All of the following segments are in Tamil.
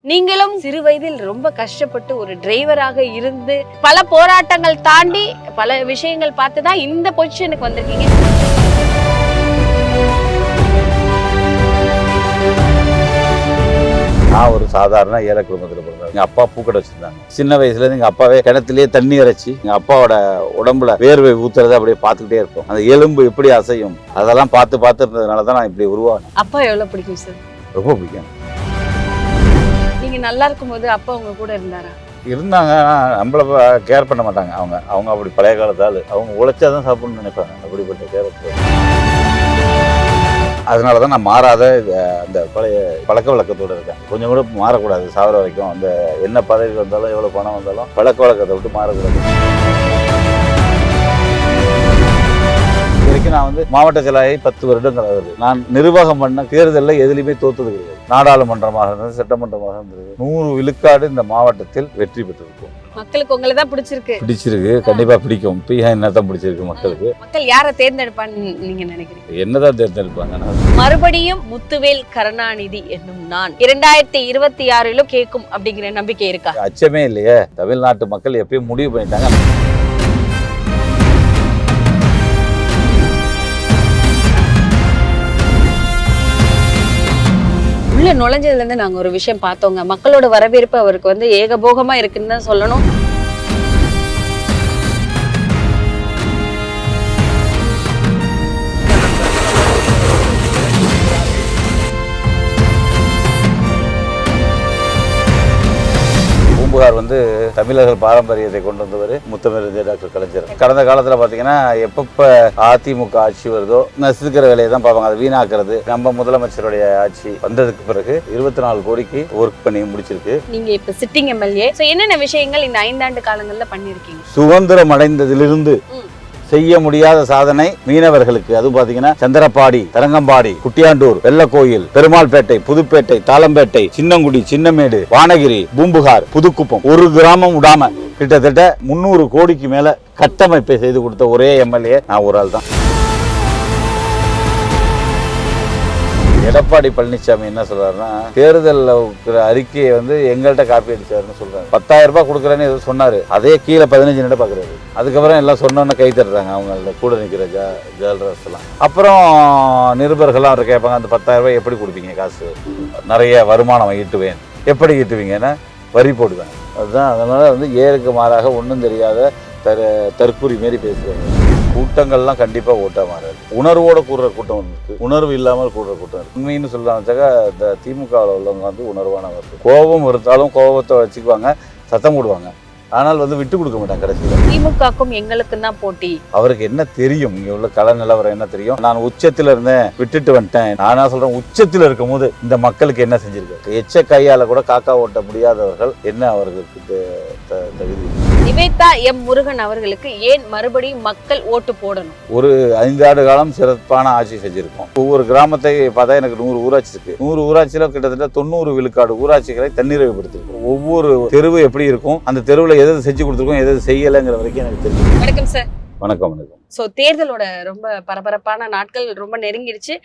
நீங்களும் சிறு வயதில் ரொம்ப கஷ்டப்பட்டு ஒரு டிரைவராக இருந்து பல போராட்டங்கள் தாண்டி பல விஷயங்கள் பார்த்து தான் இந்த பொசிஷனுக்கு வந்திருக்கீங்க. நான் ஒரு சாதாரண ஏழை குடும்பத்தில் பிறந்தேன். எங்கள் அப்பா பூக்கடை வச்சுருந்தாங்க. சின்ன வயசுலேருந்து எங்கள் அப்பாவே கிணத்துலேயே தண்ணி இறைச்சி எங்கள் அப்பாவோட உடம்புல வேர்வை ஊற்றுறதை அப்படியே பார்த்துக்கிட்டே இருப்போம். அந்த எலும்பு எப்படி அசையும் அதெல்லாம் பார்த்து இருந்ததுனால தான் நான் இப்படி உருவானேன். அப்பா எவ்வளவு பிடிக்கும் சார்? ரொம்ப பிடிக்கும். நீங்க நல்லா இருக்கும்போது அப்பா உங்க கூட இருந்தாரா? இருந்தாங்க. நம்மள கேர் பண்ண மாட்டாங்க. அவங்க அப்படி பழைய காலத்தால் அவங்க உழைச்சாதான் சாப்பிடணும்னு நினைப்பாங்க. அப்படிப்பட்ட கேரக்டர். அதனால தான் நான் மாறாத அந்த பழைய பழக்க வழக்கத்தோடு இருக்கேன். கொஞ்சம் கூட மாறக்கூடாது சாவர வரைக்கும். அந்த என்ன பதவி வந்தாலும் எவ்வளோ பணம் வந்தாலும் பழக்க வழக்கத்தை விட்டு மாறக்கூடாது. இது வரைக்கும் நான் மாவட்ட செயலாளி 10 வருடங்கள் ஆகுது. நான் நிர்வாகம் பண்ண தேர்தலில் எதுலையுமே தோத்தது கிடையாது. நாடாளுமன்றமாக இருந்தது, சட்டமன்றமாக இருந்தது. 100 விழுக்காடு இந்த மாவட்டத்தில் வெற்றி பெற்றிருக்கும். மக்களுக்கு உங்களை தான் பிடிச்சிருக்கு. கண்டிப்பா பிடிக்கும். என்னதான் பிடிச்சிருக்கு மக்களுக்கு. மக்கள் யாரை தேர்ந்தெடுப்பான்னு நீங்க நினைக்கிறீங்க? என்னதான் தேர்ந்தெடுப்பாங்க? மறுபடியும் முத்துவேல் கருணாநிதி என்னும் நான் 2026 கேட்கும் அப்படிங்கிற நம்பிக்கை இருக்கா? அச்சமே இல்லையே. தமிழ்நாட்டு மக்கள் எப்பயும் முடிவு பண்ணிட்டாங்க. உள்ள நுழைஞ்சதுல இருந்து நாங்க ஒரு விஷயம் பார்த்தோங்க. மக்களோட வரவேற்பு அவருக்கு ஏகபோகமா இருக்குன்னு தான் சொல்லணும். பூம்புகார் தமிழர்கள் பாரம்பரியத்தை கொண்டு வந்தவர் முத்தமிழ் டாக்டர் கலைஞர். கடந்த காலத்துல பாத்தீங்கன்னா எப்பப்ப அதிமுக ஆட்சி வருதோ நசுக்கிற வேலையை தான் பார்ப்பாங்க. அதை வீணாக்குறது. நம்ம முதலமைச்சருடைய ஆட்சி வந்ததுக்கு பிறகு 24 கோடிக்கு ஒர்க் பண்ணி முடிச்சிருக்கு. நீங்க இப்ப சிட்டிங் எம்எல்ஏ, என்னென்ன விஷயங்கள் இந்த 5 ஆண்டு காலங்கள்ல பண்ணிருக்கீங்க? சுதந்திரம் அடைந்ததிலிருந்து செய்ய முடியாத சாதனை மீனவர்களுக்கு. அது பாத்தீங்கன்னா சந்திரப்பாடி, தரங்கம்பாடி, குட்டியாண்டூர், வெள்ளக்கோயில், பெருமாள்பேட்டை, புதுப்பேட்டை, தாளம்பேட்டை, சின்னங்குடி, சின்னமேடு, வானகிரி, பூம்புகார், புதுக்குப்பம், ஒரு கிராமம் விடாம கிட்டத்தட்ட 300 கோடிக்கு மேல கட்டமைப்பை செய்து கொடுத்த ஒரே எம்எல்ஏ நான் ஒரு ஆள் தான். எடப்பாடி பழனிசாமி என்ன சொல்றாருன்னா, தேர்தலில் இருக்கிற அறிக்கையை எங்கள்கிட்ட காப்பி அடிச்சாருன்னு சொல்றாரு. 10,000 ரூபாய் கொடுக்குறேன்னு எதுவும் சொன்னாரு. அதே கீழே 15 நிமிடம் பாக்குறாரு. அதுக்கப்புறம் எல்லாம் சொன்னோன்னு கை தட்டுறாங்க. அவங்க கூட நிற்கிற ஜால்ரஸ் எல்லாம். அப்புறம் நிருபர்கள்லாம் அவர் கேட்பாங்க, அந்த 10,000 ரூபாய் எப்படி கொடுப்பீங்க? காசு நிறைய வருமானம் ஈட்டுவேன். எப்படி ஈட்டுவீங்கன்னா வரி போடுவேன். அதுதான். அதனால ஏருக்கு மாறாக ஒன்றும் தெரியாத தற்கூரி மாரி பேசுறாங்க. கூட்டங்கள்லாம் கண்டிப்பா ஓட்டா மாறாது. உணர்வோட கூடுற கூட்டம் இருக்கு, உணர்வு இல்லாமல் கூடுற கூட்டம் இருக்கு. உண்மைன்னு சொல்றாங்க. இந்த திமுகவில் உள்ளவங்க உணர்வானவர். கோபம் இருந்தாலும் கோபத்தை வச்சுக்குவாங்க, சத்தம் போடுவாங்க. ஆனால் விட்டு கொடுக்க மாட்டாங்க. கடைசியில் திமுகக்கும் எங்களுக்கும் தான் போட்டி. அவருக்கு என்ன தெரியும்? இங்க உள்ள கள நிலவரம் என்ன தெரியும்? நான் உச்சத்துல இருந்தேன், விட்டுட்டு வந்துட்டேன். நானா சொல்றேன், உச்சத்துல இருக்கும் போது இந்த மக்களுக்கு என்ன செஞ்சிருக்காரு? எச்ச கையால கூட காக்கா ஓட்ட முடியாதவர்கள் என்ன அவர்களுக்கு தகுதி? நிவேதா எம் முருகன் அவர்களுக்கு ஏன் மறுபடியும் மக்கள் ஓட்டு போடணும்? ஒரு 5 ஆண்டு காலம் சிறப்பான ஆட்சி செஞ்சிருக்கோம். ஒவ்வொரு கிராமத்தை பார்த்தா எனக்கு 100 ஊராட்சி இருக்கு. 100 ஊராட்சியில கிட்டத்தட்ட 90 விழுக்காடு ஊராட்சிகளை தன்னிறைவுபடுத்திருக்கோம். ஒவ்வொரு தெருவு எப்படி இருக்கும், அந்த தெருவில் எது செஞ்சு கொடுத்துருக்கோம், எது செய்யலைங்கிற வரைக்கும் எனக்கு தெரியும். வணக்கம் சார். வணக்கம். தேர்தலோட ரொம்ப பரபரப்பான நாட்கள் ரொம்ப நெருங்கிடுச்சு.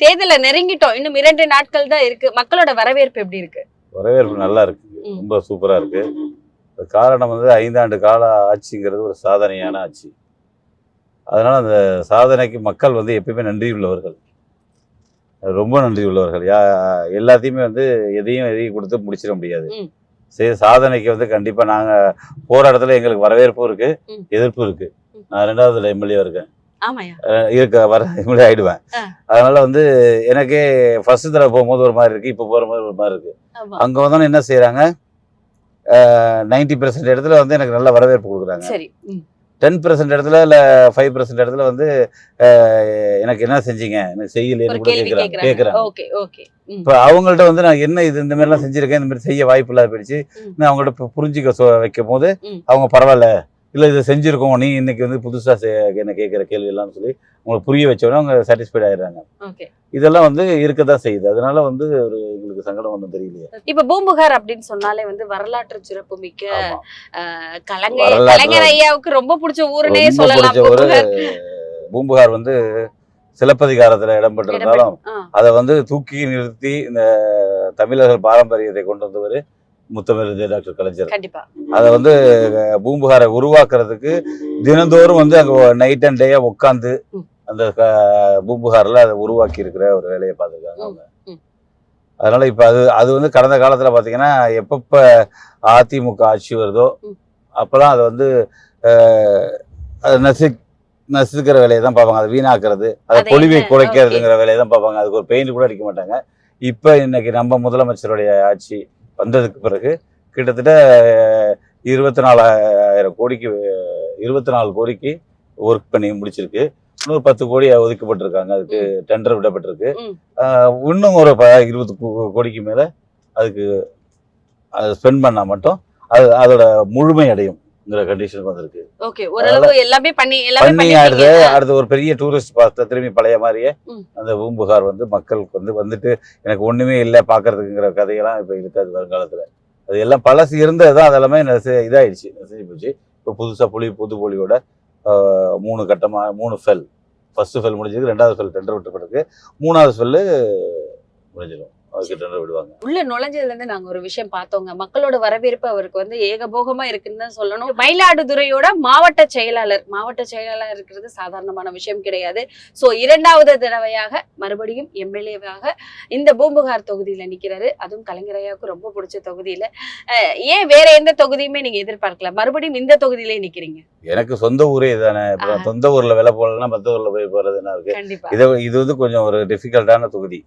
தேர்தலை நெருங்கிட்டோம். இன்னும் 2 நாட்கள் தான் இருக்கு. மக்களோட வரவேற்பு எப்படி இருக்கு? வரவேற்பு நல்லா இருக்கு. ரொம்ப சூப்பரா இருக்கு. காரணம் 5 ஆண்டு கால ஆட்சிங்கிறது ஒரு சாதனையான ஆட்சி. அதனால அந்த சாதனைக்கு மக்கள் எப்பயுமே நன்றி உள்ளவர்கள், ரொம்ப நன்றி உள்ளவர்கள். எல்லாத்தையுமே எதையும் கொடுத்து முடிச்சிட முடியாது. சாதனைக்கு கண்டிப்பா நாங்க போற இடத்துல எங்களுக்கு வரவேற்பும் இருக்கு, எதிர்ப்பு இருக்கு. நான் 2வது எம்எல்ஏ இருக்கேன். எம்எல்ஏ ஆயிடுவேன். அதனால எனக்கே ஃபர்ஸ்ட் தடவை போகும்போது ஒரு மாதிரி இருக்கு, இப்ப போகும்போது ஒரு மாதிரி இருக்கு. அங்க வந்தோன்னு என்ன செய்யறாங்க, 90% இடத்துல எனக்கு நல்ல வரவேற்பு கொடுக்குறாங்க. 10% இடத்துல இல்ல 5% இடத்துல எனக்கு என்ன செஞ்சீங்க, எனக்கு செய்யலன்னு கூட கேட்கறாங்க. இப்ப அவங்கள்ட்ட நான் என்ன இது இந்த மாதிரி எல்லாம் செஞ்சிருக்கேன், இந்த மாதிரி செய்ய வாய்ப்பு இல்லாத போயிடுச்சு. நான் அவங்கள்ட்ட புரிஞ்சுக்க வைக்கும் போது அவங்க பரவாயில்ல, இல்லை இதை செஞ்சுருக்கோம், நீ இன்னைக்கு புதுசாக என்ன கேட்குற கேள்வி எல்லாம் சொல்லி உங்களுக்கு புரிய வச்சோன்னா அவங்க சாட்டிஸ்ஃபைட் ஆயிடுறாங்க. இதெல்லாம் இருக்கதான் செய்யுது. அதனால ஒரு எங்களுக்கு சங்கடம் ஒன்றும் தெரியலையே. இப்ப பூம்புகார் அப்படின்னு சொன்னாலே வரலாற்று சிறப்பு மிக்க கலைஞர் ஐயாவுக்கு ரொம்ப பிடிச்ச ஊருனே சொல்லலாம். பூம்புகார் சிலப்பதிகாரத்துல இடம்பெற்றிருந்தாலும் அதை தூக்கி நிறுத்தி இந்த தமிழர்கள் பாரம்பரியத்தை கொண்டு வந்தவர் முத்தமிழ் டாக்டர் கலைஞர். கண்டிப்பா அதை வந்து பூம்புகாரை உருவாக்குறதுக்கு தினந்தோறும் வந்து அங்கே நைட் அண்ட் டேயா உட்காந்து அந்த பூம்புகாரில் அதை உருவாக்கி இருக்கிற ஒரு வேலையை பார்த்துருக்காங்க அவங்க. அதனால இப்போ அது வந்து கடந்த காலத்தில் பார்த்தீங்கன்னா எப்பப்போ அதிமுக ஆட்சி வருதோ அப்போல்லாம் அதை வந்து அதை நசுக்கிற வேலையை தான் பார்ப்பாங்க, அதை வீணாக்குறது, அதை பொலிவை குறைக்கிறதுங்கிற வேலையை தான் பார்ப்பாங்க. அதுக்கு ஒரு பெயிண்ட் கூட அடிக்க மாட்டாங்க. இப்போ இன்னைக்கு நம்ம முதலமைச்சருடைய ஆட்சி வந்ததுக்கு பிறகு கிட்டத்தட்ட 24,000 கோடிக்கு 24 கோடிக்கு ஒர்க் பண்ணி முடிச்சிருக்கு. இன்னொரு 10 கோடி ஒதுக்கப்பட்டிருக்காங்க, அதுக்கு டெண்டர் விடப்பட்டிருக்கு. இன்னும் ஒரு 20 கோடிக்கு மேலே அதுக்கு அதை ஸ்பெண்ட் பண்ணால் மட்டும் அதோட முழுமை அடையும் கண்டிஷனுக்கு வந்திருக்கு. ஓகே, ஓரளவு எல்லாமே பண்ணி அடுத்து ஒரு பெரிய டூரிஸ்ட் பார்த்த திரும்பி பழைய மாதிரியே அந்த பூம்புகார் வந்து மக்களுக்கு வந்துட்டு எனக்கு ஒண்ணுமே இல்லை பாக்குறதுக்குங்கிற கதையெல்லாம் இப்ப இருக்காது வருங்காலத்துல. அது எல்லாம் பழசு இருந்ததுதான், அதெல்லாமே இதாயிடுச்சு, நெசஞ்சு போச்சு. இப்போ புதுசா புது பொலியோட 3 கட்டமா 3 ஃபெல், ஃபர்ஸ்ட் ஃபெல் முடிஞ்சிருக்கு, 2வது ஃபெல் டெண்டர் விட்டுப்பட்டிருக்கு, 3வது ஃபெல்லு முடிஞ்சிடும், அதுக்கு டெண்டர் விடுவாங்க. உள்ள நுழைஞ்சதுல இருந்து நாங்க ஒரு விஷயம் பார்த்தோங்க, மக்களோட வரவேற்பு அவருக்கு வந்து ஏகபோகமா இருக்குன்னு தான் சொல்லணும். மயிலாடுதுறையோட மாவட்ட செயலாளர் இருக்கிறது சாதாரணமான விஷயம் கிடையாது. சோ 2வது தடவையாக மறுபடியும் எம்எல்ஏவாக இந்த பூம்புகார் தொகுதியில நிக்கிறாரு. அதுவும் கலைஞரையாவுக்கு ரொம்ப பிடிச்ச தொகுதியில. ஏன் வேற எந்த தொகுதியுமே நீங்க எதிர்பார்க்கல, மறுபடியும் இந்த தொகுதியிலே நிக்கிறீங்க? எனக்கு சொந்த ஊரே தானே, சொந்த ஊர்ல வேலை போடலன்னா மத்த ஊர்ல போய் போறது என்ன இருக்கு. இது வந்து கொஞ்சம் ஒரு டிஃபிகல்ட்டான தொகுதி.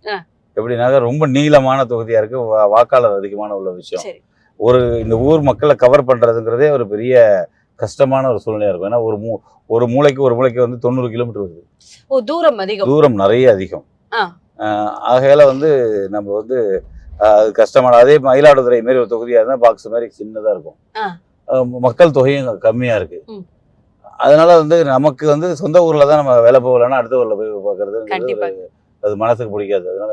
எப்படின்னாக்க ரொம்ப நீளமான தொகுதியா இருக்கு, வாக்காளர் அதிகமான உள்ள விஷயம். இந்த ஊர் மக்களை கவர் பண்றதுங்கிறதே ஒரு பெரிய கஷ்டமான ஒரு சூழ்நிலையா இருக்கும். ஏன்னா ஒரு மூளைக்கு வந்து 90 கிலோமீட்டர் வருது. தூரம் நிறைய அதிகம். ஆகையால வந்து நம்ம வந்து அது கஷ்டமான, அதே மயிலாடுதுறை மாரி ஒரு தொகுதியா இருந்தா பாக்ஸ் மாதிரி சின்னதா இருக்கும், மக்கள் தொகையும் கம்மியா இருக்கு. அதனால வந்து நமக்கு வந்து சொந்த ஊர்ல தான் நம்ம வேலை போகலன்னா அடுத்த ஊர்ல போய் பார்க்கறது அது மனசுக்கு பிடிக்காது. அதனால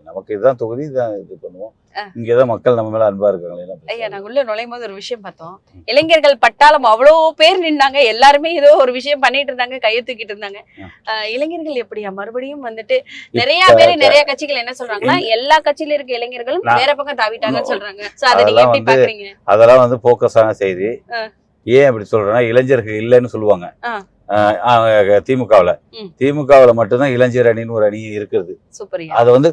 நமக்கு இதுதான் தொகுதி, தான் இது பண்ணுவோம். இங்கதான் மக்கள் நம்ம மேல அன்பா இருக்காங்க. ஐயா, நாங்க உள்ள நுழையும் போது ஒரு விஷயம் பார்த்தோம், இளைஞர்கள் பட்டாளம் அவ்வளோ பேர் நின்னாங்க, எல்லாருமே ஏதோ ஒரு விஷயம் பண்ணிட்டு இருந்தாங்க, கையை தூக்கிட்டு இருந்தாங்க. இளைஞர்கள் எப்படியா மறுபடியும் வந்துட்டு நிறைய பேர் நிறைய கட்சிகள் என்ன சொல்றாங்கன்னா எல்லா கட்சியில இருக்க இளைஞர்களும் வேற பக்கம் தாவிட்டாங்கன்னு சொல்றாங்க. சோ அதை நீங்க எப்படி பாக்குறீங்க? அதெல்லாம் வந்து போக்கஸான செய்தி. ஏன் அப்படி சொல்றேன்னா, இளைஞர்கள் இல்லைன்னு சொல்லுவாங்க திமுகவுல மட்டும்தான் இளைஞர் அணின்னு ஒரு அணி இருக்கிறது. அது வந்து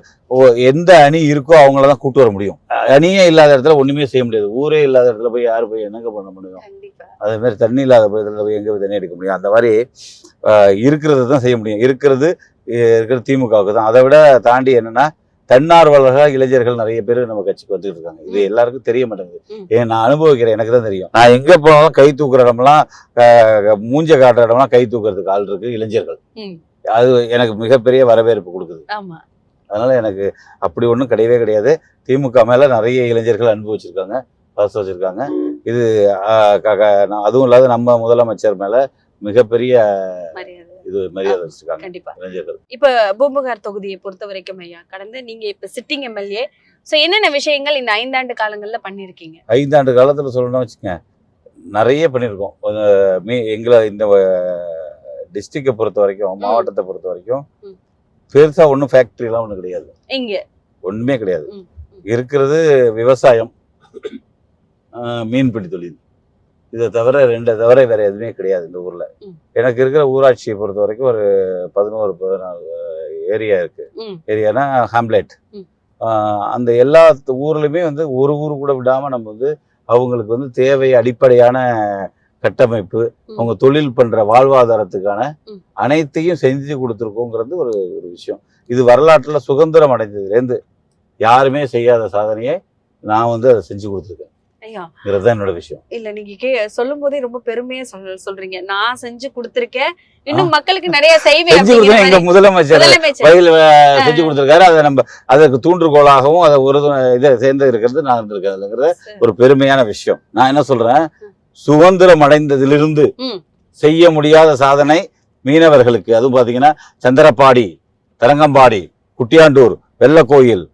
எந்த அணி இருக்கோ அவங்களதான் கூட்டு வர முடியும். அணியே இல்லாத இடத்துல ஒண்ணுமே செய்ய முடியாது. ஊரே இல்லாத இடத்துல போய் யாரு போய் என்னங்க பண்ண முடியும்? அதே மாதிரி தண்ணி இல்லாத இடத்துல போய் எங்க போய் தண்ணி எடுக்க முடியும்? அந்த மாதிரி இருக்கிறது தான் செய்ய முடியும். இருக்கிறது திமுகவுக்கு தான். அதை விட தாண்டி என்னன்னா, தன்னார்வலர்கள் இளைஞர்கள் நிறைய பேர் நம்ம கட்சிக்கு வந்துட்டு இருக்காங்க. இது எல்லாருக்கும் தெரிய மாட்டேங்குது. நான் அனுபவிக்கிறேன், எனக்கு தான் தெரியும். நான் எங்க போனாலும் கை தூக்குற இடம்லாம், மூஞ்ச காட்டுற இடம்லாம் கை தூக்குறதுக்கு ஆள் இருக்கு, இளைஞர்கள். அது எனக்கு மிகப்பெரிய வரவேற்பு கொடுக்குது. அதனால எனக்கு அப்படி ஒன்றும் கிடையவே கிடையாது. திமுக மேல நிறைய இளைஞர்கள் அன்பு வச்சிருக்காங்க, பாசம் வச்சிருக்காங்க. இது அதுவும் இல்லாத நம்ம முதலமைச்சர் மேல மிகப்பெரிய இது மரியாதை வச்சிருக்காங்க. கண்டிப்பா. இப்ப பூம்புகார் தொகுதியை பொறுத்த வரைக்கும் ஐயா, கடந்த நீங்க இப்ப சிட்டிங் எம்எல்ஏ, சோ என்னென்ன விஷயங்கள் இந்த 5 ஆண்டு காலங்கள்ல பண்ணிருக்கீங்க? 5 ஆண்டு காலத்துல சொல்லணும்னு வச்சுக்கோங்க, நிறைய பண்ணிருக்கோம். எங்களை இந்த டிஸ்ட்ரிக்டை பொறுத்த வரைக்கும், மாவட்டத்தை பொறுத்த வரைக்கும் பெருசா ஒன்றும் ஃபேக்டரி எல்லாம் ஒன்றும் கிடையாது. இங்க ஒண்ணுமே கிடையாது. இருக்கிறது விவசாயம், மீன்பிடி தொழில், இதை தவிர 2 தவிர வேற எதுவுமே கிடையாது இந்த ஊர்ல. எனக்கு இருக்கிற ஊராட்சியை பொறுத்த வரைக்கும் ஒரு 14 ஏரியா இருக்கு. ஏரியானா ஹாம்லேட். அந்த எல்லா ஊர்லயுமே வந்து ஒரு ஊர் கூட விடாம நம்ம வந்து அவங்களுக்கு வந்து தேவை அடிப்படையான கட்டமைப்பு, அவங்க தொழில் பண்ற வாழ்வாதாரத்துக்கான அனைத்தையும் செஞ்சு கொடுத்துருக்கோங்கிறது ஒரு விஷயம். இது வரலாற்றுல சுதந்திரம் அடைஞ்சதுலேருந்து யாருமே செய்யாத சாதனையை நான் வந்து அதை செஞ்சு கொடுத்துருக்கேன். என்னோட விஷயம் இல்ல, நீங்க சொல்லும் போதே ரொம்ப பெருமையா சொல்றீங்க. நான் செஞ்சு கொடுத்திருக்கேன், இன்னும் மக்களுக்கு நிறைய செய்வேன். எங்க முதலமைச்சர் வயல் செஞ்சு கொடுத்திருக்காரு. அதை நம்ம அதற்கு தூண்டுகோலாகவும் அதை ஒரு இதை சேர்ந்து இருக்கிறது நான் இருந்திருக்கேன். ஒரு பெருமையான விஷயம். நான் என்ன சொல்றேன், சுதந்திரம் அடைந்ததிலிருந்து செய்ய முடியாத சாதனை மீனவர்களுக்கு, அதுவும் பாத்தீங்கன்னா சந்திரப்பாடி, தரங்கம்பாடி, குட்டியாண்டூர், வெள்ளக்கோயில்,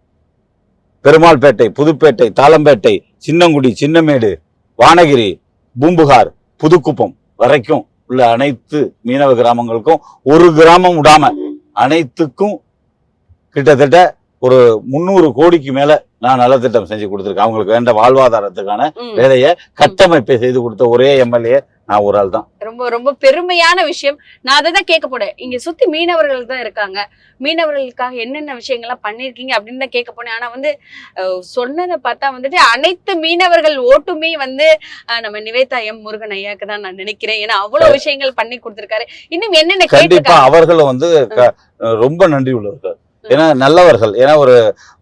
பெருமாள்பேட்டை, புதுப்பேட்டை, தாளம்பேட்டை, சின்னங்குடி, சின்னமேடு, வானகிரி, பூம்புகார், புதுக்குப்பம் வரைக்கும் உள்ள அனைத்து மீனவ கிராமங்களுக்கும் ஒரு கிராமம் விடாம அனைத்துக்கும் கிட்டத்தட்ட ஒரு 300 கோடிக்கு மேல நான் நலத்திட்டம் செஞ்சு கொடுத்துருக்கேன். அவங்களுக்கு வேண்ட வாழ்வாதாரத்துக்கான வேலையை கட்டமைப்பை செய்து கொடுத்த ஒரே எம்எல்ஏ நான் ஒரு ஆள் தான். ரொம்ப ரொம்ப பெருமையான விஷயம். நான் அதை தான் கேட்க போனேன். இங்க சுத்தி மீனவர்கள் தான் இருக்காங்க, மீனவர்களுக்காக என்னென்ன விஷயங்கள்லாம் பண்ணிருக்கீங்க அப்படின்னு தான் கேட்க போனேன். ஆனா வந்து சொன்னதை பார்த்தா வந்துட்டு அனைத்து மீனவர்கள் ஓட்டுமே வந்து நம்ம நிவேதா எம் முருகன் ஐயாக்கு தான் நான் நினைக்கிறேன். ஏன்னா அவ்வளவு விஷயங்கள் பண்ணி கொடுத்திருக்காரு. இன்னும் என்னென்ன கண்டிப்பா அவர்களும் வந்து ரொம்ப நன்றி உள்ளவர்கள். ஏன்னா நல்லவர்கள். ஏன்னா ஒரு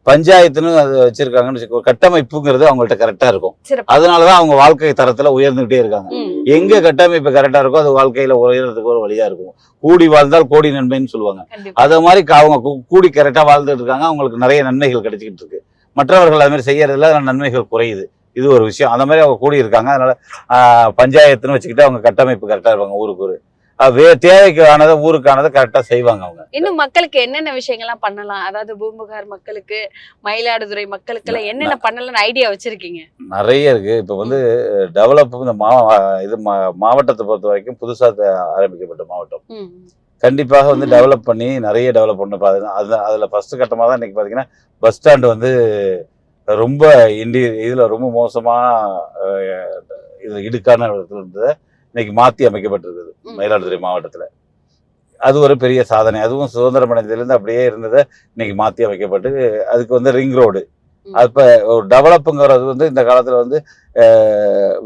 பஞ்சாயத்துன்னு அது வச்சிருக்காங்கன்னு ஒரு கட்டமைப்புங்கிறது அவங்கள்ட்ட கரெக்டா இருக்கும். அதனாலதான் அவங்க வாழ்க்கை தரத்துல உயர்ந்துகிட்டே இருக்காங்க. எங்க கட்டமைப்பு கரெக்டா இருக்கோ அது வாழ்க்கையில உயர்றதுக்கு ஒரு வழியா இருக்கும். கூடி வாழ்ந்தால் கோடி நன்மைன்னு சொல்லுவாங்க. அத மாதிரி அவங்க கூடி கரெக்டா வாழ்ந்துட்டு இருக்காங்க. அவங்களுக்கு நிறைய நன்மைகள் கிடைச்சிக்கிட்டு இருக்கு. மற்றவர்கள் அது மாதிரி செய்யறதுல நன்மைகள் குறையுது. இது ஒரு விஷயம். அந்த மாதிரி அவங்க கூடி இருக்காங்க. அதனால பஞ்சாயத்துன்னு வச்சுக்கிட்டு அவங்க கட்டமைப்பு கரெக்டா இருப்பாங்க. ஊருக்கு ஒரு தேவைக்கானதை ஊருக்கானதை கரெக்டா செய்வாங்க அவங்க. இன்னும் மக்களுக்கு என்னென்ன விஷயங்கள்லாம் பண்ணலாம்? அதாவது பூம்புகார் மக்களுக்கு, மயிலாடுதுறை மக்களுக்கு எல்லாம் என்னென்ன பண்ணலாம்னு ஐடியா வச்சிருக்கீங்க? நிறைய இருக்கு. இப்ப வந்து டெவலப் இந்த மாவட்டத்தை பொறுத்த வரைக்கும் புதுசா ஆரம்பிக்கப்பட்ட மாவட்டம். கண்டிப்பாக வந்து டெவலப் பண்ணி நிறைய டெவலப் பண்ண அதுல ஃபர்ஸ்ட் கட்டமா தான் இன்னைக்கு பாத்தீங்கன்னா பஸ் ஸ்டாண்ட் வந்து ரொம்ப இதுல ரொம்ப மோசமான இடுக்கான இடத்துல இருந்தது இன்னைக்கு மாற்றி அமைக்கப்பட்டிருக்குது மயிலாடுதுறை மாவட்டத்தில். அது ஒரு பெரிய சாதனை. அதுவும் சுதந்திரம் அடைந்ததுலேருந்து அப்படியே இருந்ததை இன்னைக்கு மாற்றி அமைக்கப்பட்டு அதுக்கு வந்து ரிங் ரோடு. அப்போ ஒரு டெவலப்புங்கிறது வந்து இந்த காலத்தில் வந்து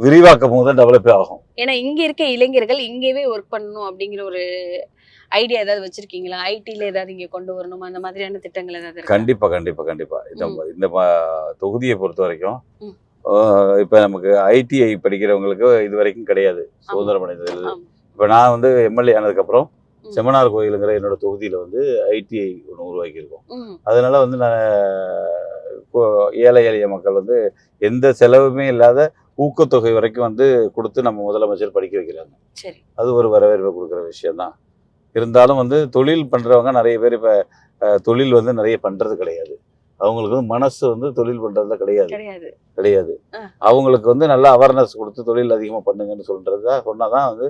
விரிவாக்கும் போது தான் டெவலப்பே ஆகும். ஏன்னா இங்கே இருக்க இளைஞர்கள் இங்கேயே ஒர்க் பண்ணணும் அப்படிங்கிற ஒரு ஐடியா ஏதாவது வச்சிருக்கீங்களா? ஐடில ஏதாவது இங்கே கொண்டு வரணும் அந்த மாதிரியான திட்டங்கள் ஏதாவது? கண்டிப்பா இந்த தொகுதியை பொறுத்த வரைக்கும் இப்ப நமக்கு ஐடிஐ படிக்கிறவங்களுக்கு இது வரைக்கும் கிடையாது சுதந்திரம் அடைந்தது. இப்ப நான் வந்து எம்எல்ஏ ஆனதுக்கு அப்புறம் செம்மனார் கோயிலுங்கிற என்னோட தொகுதியில வந்து ஐடிஐ ஒன்று உருவாக்கியிருக்கோம். அதனால வந்து நான் ஏழை எளிய மக்கள் வந்து எந்த செலவுமே இல்லாத ஊக்கத்தொகை வரைக்கும் வந்து கொடுத்து நம்ம முதலமைச்சர் படிக்க வைக்கிறாங்க. அது ஒரு வரவேற்பை கொடுக்குற விஷயம்தான். இருந்தாலும் வந்து தொழில் பண்றவங்க நிறைய பேர் இப்ப தொழில் வந்து நிறைய பண்றது கிடையாது. அவங்களுக்கு வந்து மனசு வந்து தொழில் பண்றதுல கிடையாது. அவங்களுக்கு வந்து நல்ல அவேர்னஸ் கொடுத்து தொழில் அதிகமா பண்ணுங்கன்னு சொன்னாதான் வந்து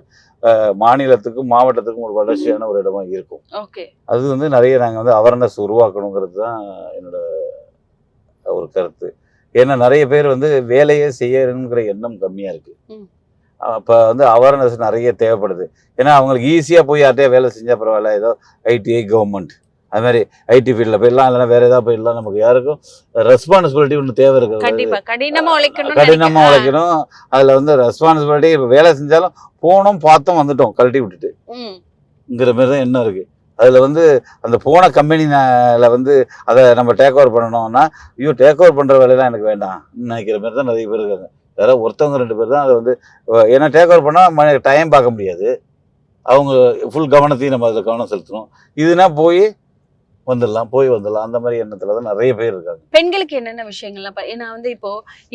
மாநிலத்துக்கும் மாவட்டத்துக்கும் ஒரு வளர்ச்சியான ஒரு இடமா இருக்கும். அது வந்து நிறைய நாங்க வந்து அவேர்னஸ் உருவாக்கணுங்கிறது தான் என்னோட ஒரு கருத்து. ஏன்னா நிறைய பேர் வந்து வேலையே செய்யணுங்கிற எண்ணம் கம்மியா இருக்கு. அப்ப வந்து அவேர்னஸ் நிறைய தேவைப்படுது. ஏன்னா அவங்களுக்கு ஈஸியா போய் யார்ட்டையா வேலை செஞ்சா பரவாயில்ல, ஏதோ ஐடிஐ கவர்மெண்ட் அது மாதிரி ஐடி ஃபீல்டில் போயிடலாம், இல்லைன்னா வேற ஏதாவது போயிடலாம். நமக்கு யாருக்கும் ரெஸ்பான்சிபிலிட்டி ஒன்று தேவை இருக்கு. கடினமாக உழைக்கணும். அதில் வந்து ரெஸ்பான்சிபிலிட்டி இப்போ வேலை செஞ்சாலும் போனோம் பார்த்தோம் வந்துட்டோம் கழட்டி விட்டுட்டுங்கிற மாதிரி தான் என்ன இருக்கு. அதில் வந்து அந்த போன கம்பெனியில் வந்து அதை நம்ம டேக் ஓவர் பண்ணணும்னா ஐயோ டேக் ஓவர் பண்ணுற வேலையெல்லாம் எனக்கு வேண்டாம் நினைக்கிற மாதிரி தான் நிறைய பேர் இருக்காங்க. யாராவது ஒருத்தவங்க 2 பேர் தான் அதை வந்து ஏன்னா டேக் ஓவர் பண்ணால் டைம் பார்க்க முடியாது. அவங்க ஃபுல் கவனத்தையும் நம்ம அதில் கவனம் செலுத்தணும். இதுனா போய் வந்துடலாம் அந்த மாதிரி எண்ணத்துல தான் நிறைய பேர் இருக்காங்க. பெண்களுக்கு என்னென்ன விஷயங்கள்லாம் ஏன்னா வந்து இப்போ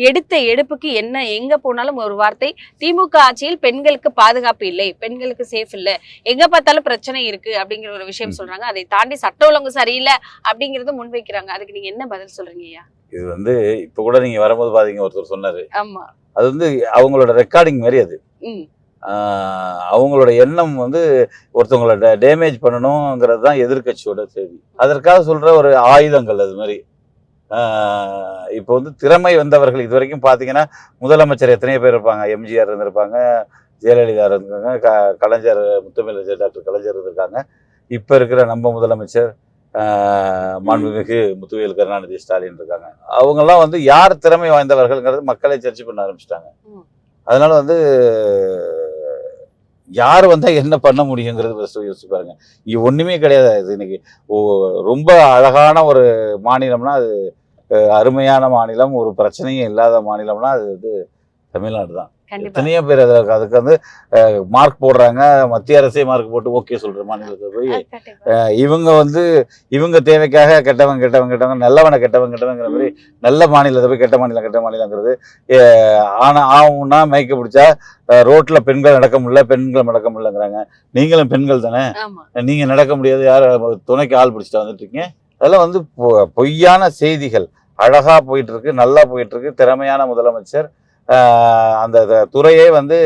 எடுத்த எடுப்புக்கு என்ன எங்க போனாலும் ஒரு வார்த்தை, திமுக ஆட்சியில் பெண்களுக்கு பாதுகாப்பு இல்லை, பெண்களுக்கு சேஃப் இல்லை, எங்க பார்த்தாலும் பிரச்சனை இருக்கு அப்படிங்கிற ஒரு விஷயம் சொல்றாங்க. அதை தாண்டி சட்ட ஒழுங்கு சரியில்லை அப்படிங்கறத முன்வைக்கிறாங்க. அதுக்கு நீங்க என்ன பதில் சொல்றீங்க ஐயா? இது வந்து இப்ப கூட நீங்க வரும்போது பாத்தீங்க ஒருத்தர் சொன்னாரு. ஆமா, அது வந்து அவங்களோட ரெக்கார்டிங் மாதிரி. அது அவங்களோட எண்ணம் வந்து ஒருத்தவங்களோட டேமேஜ் பண்ணணுங்கிறது தான் எதிர்கட்சியோட செய்தி. அதற்காக சொல்ற ஒரு ஆயுதங்கள் அது மாதிரி. இப்போ வந்து திறமை வந்தவர்கள் இது வரைக்கும் பார்த்தீங்கன்னா முதலமைச்சர் எத்தனையோ பேர் இருப்பாங்க. எம்ஜிஆர் இருந்திருப்பாங்க, ஜெயலலிதா இருந்திருக்காங்க, கலைஞர் முத்தமிழ் டாக்டர் கலைஞர் இருந்திருக்காங்க. இப்போ இருக்கிற நம்ம முதலமைச்சர் மாண்புமிகு முத்துவேல் கருணாநிதி ஸ்டாலின் இருக்காங்க. அவங்கெல்லாம் வந்து யார் திறமை வாய்ந்தவர்கள்ங்கிறது மக்களை சர்ச்சை பண்ண ஆரம்பிச்சிட்டாங்க. அதனால வந்து யார் வந்தா என்ன பண்ண முடியுங்கிறது யோசிச்சு பாருங்க. இங்க ஒண்ணுமே கிடையாது. இது இன்னைக்கு ரொம்ப அழகான ஒரு மாநிலம்னா அது அருமையான மாநிலம், ஒரு பிரச்சனையும் இல்லாத மாநிலம்னா அது வந்து தமிழ்நாடு தான். எத்தனையோ பேர் அதுக்கு வந்து மார்க் போடுறாங்க. மத்திய அரசே மார்க் போட்டு ஓகே சொல்ற மாநிலத்தை போய் இவங்க வந்து இவங்க தேவைக்காக கெட்டவங்க நல்லவனை கெட்டவங்கிற மாதிரி நல்ல மாநிலத்தை போய் கெட்ட மாநிலங்கிறது. ஆனா மயக்க பிடிச்சா ரோட்ல பெண்கள் நடக்க முடியல, பெண்கள் நடக்க முடியலங்கிறாங்க. நீங்களும் பெண்கள் தானே, நீங்க நடக்க முடியாது, யார துணைக்கு ஆள் பிடிச்சிட்டு வந்துட்டு இருக்கீங்க. அதெல்லாம் வந்து பொய்யான செய்திகள். அழகா போயிட்டு இருக்கு, நல்லா போயிட்டு இருக்கு. திறமையான முதலமைச்சர். அந்த துறையே வந்து